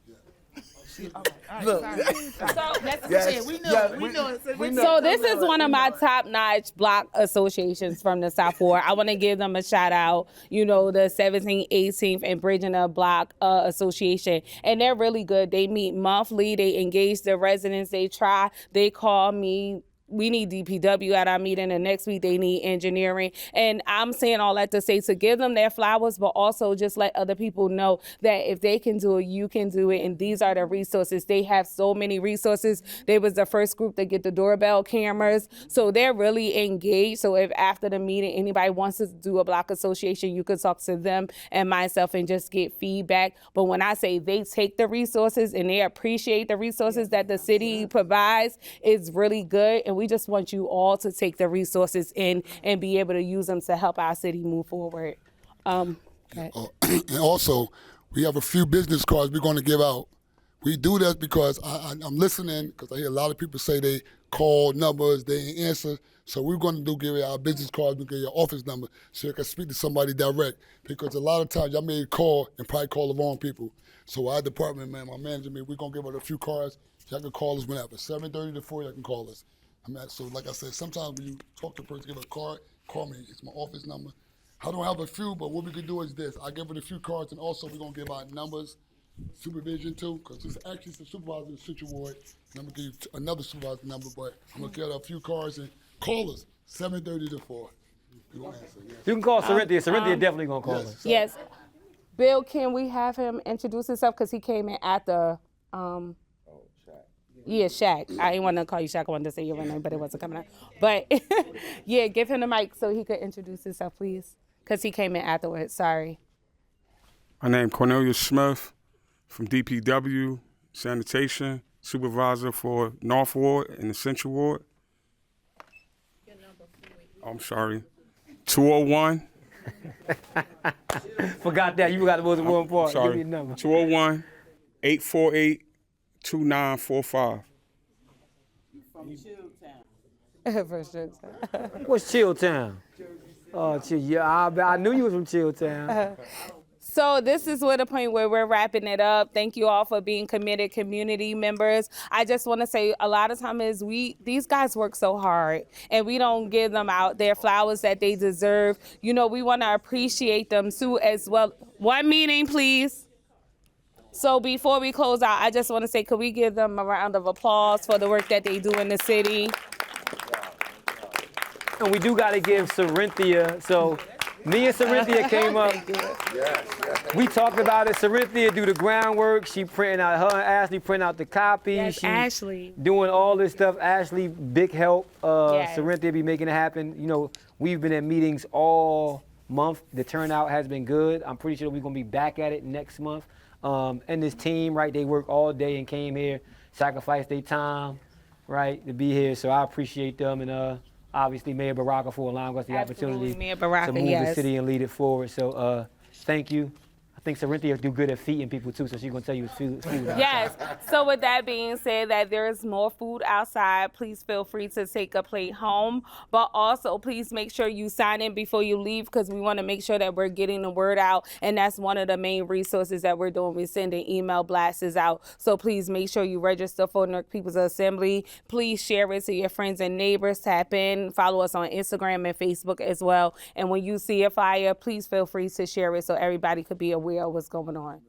Look. So that's Yes. We know. Yeah, we know. So this is one of my top-notch block associations from the South Ward. I want to give them a shout out. The 17th, 18th, and Bridging the Block Association, and they're really good. They meet monthly. They engage the residents. They call me. We need DPW at our meeting, and next week they need engineering. And I'm saying all that to say, to give them their flowers, but also just let other people know that if they can do it, you can do it. And these are the resources. They have so many resources. They was the first group to get the doorbell cameras. So they're really engaged. So if after the meeting, anybody wants to do a block association, you could talk to them and myself and just get feedback. But when I say they take the resources and they appreciate the resources that the city provides, it's really good. And we just want you all to take the resources in and be able to use them to help our city move forward. And also, we have a few business cards we're going to give out. We do that because I'm listening, because I hear a lot of people say they call numbers, they ain't answer. So we're going to give you our business cards, we give you your office number so you can speak to somebody direct. Because a lot of times y'all may call and probably call the wrong people. So our department, my manager, we're going to give out a few cards. Y'all can call us whenever. 7:30 to 4, y'all can call us. So like I said, sometimes when you talk to a person, give a card, call me. It's my office number. I don't have a few, but what we can do is this. I give her a few cards, and also we're going to give out numbers, supervision too, because it's actually the supervisor in the Citrus Ward, and I'm going to give you another supervisor number, but I'm going to give her a few cards and call us, 7:30 to 4. You won't answer, yes. You can call Cerinthia. Cerinthia definitely going to call us. Yes. Bill, can we have him introduce himself? Because he came in at the, yeah, Shaq. I didn't want to call you Shaq. I wanted to say your real name, but it wasn't coming out. But yeah, give him the mic so he could introduce himself, please. Because he came in afterwards. Sorry. My name Cornelius Smith from DPW, sanitation, supervisor for North Ward and the Central Ward. I'm sorry. 201. Forgot that. You forgot the most important part. Sorry. Give me a number. 201-848-2945. What's Chilltown? Oh, yeah, I knew you was from Chilltown. So this is where the point where we're wrapping it up. Thank you all for being committed community members. I just want to say a lot of times these guys work so hard and we don't give them out their flowers that they deserve. You know, we want to appreciate them too as well. One meeting, please. So before we close out, I just want to say, could we give them a round of applause for the work that they do in the city? And we do got to give Sarinthia. So me and Sarinthia came up. We talked about it. Sarinthia do the groundwork. She printing out, her and Ashley print out the copies. Yes, She Ashley. doing all this stuff. Ashley, big help. Yes. Sarinthia be making it happen. You know, we've been at meetings all month. The turnout has been good. I'm pretty sure we're going to be back at it next month. And this team, right, they work all day and came here, sacrificed their time, right, to be here. So I appreciate them and obviously Mayor Baraka for allowing us the opportunity Mayor Baraka, to move the yes. city and lead it forward. So thank you. I think Sarinthia do good at feeding people too, so she's gonna tell you it's food. Yes. So with that being said, that there is more food outside, please feel free to take a plate home. But also, please make sure you sign in before you leave because we want to make sure that we're getting the word out. And that's one of the main resources that we're doing. We're sending email blasts out. So please make sure you register for Newark People's Assembly. Please share it to your friends and neighbors. Tap in. Follow us on Instagram and Facebook as well. And when you see a flyer, please feel free to share it so everybody could be aware of what's going on.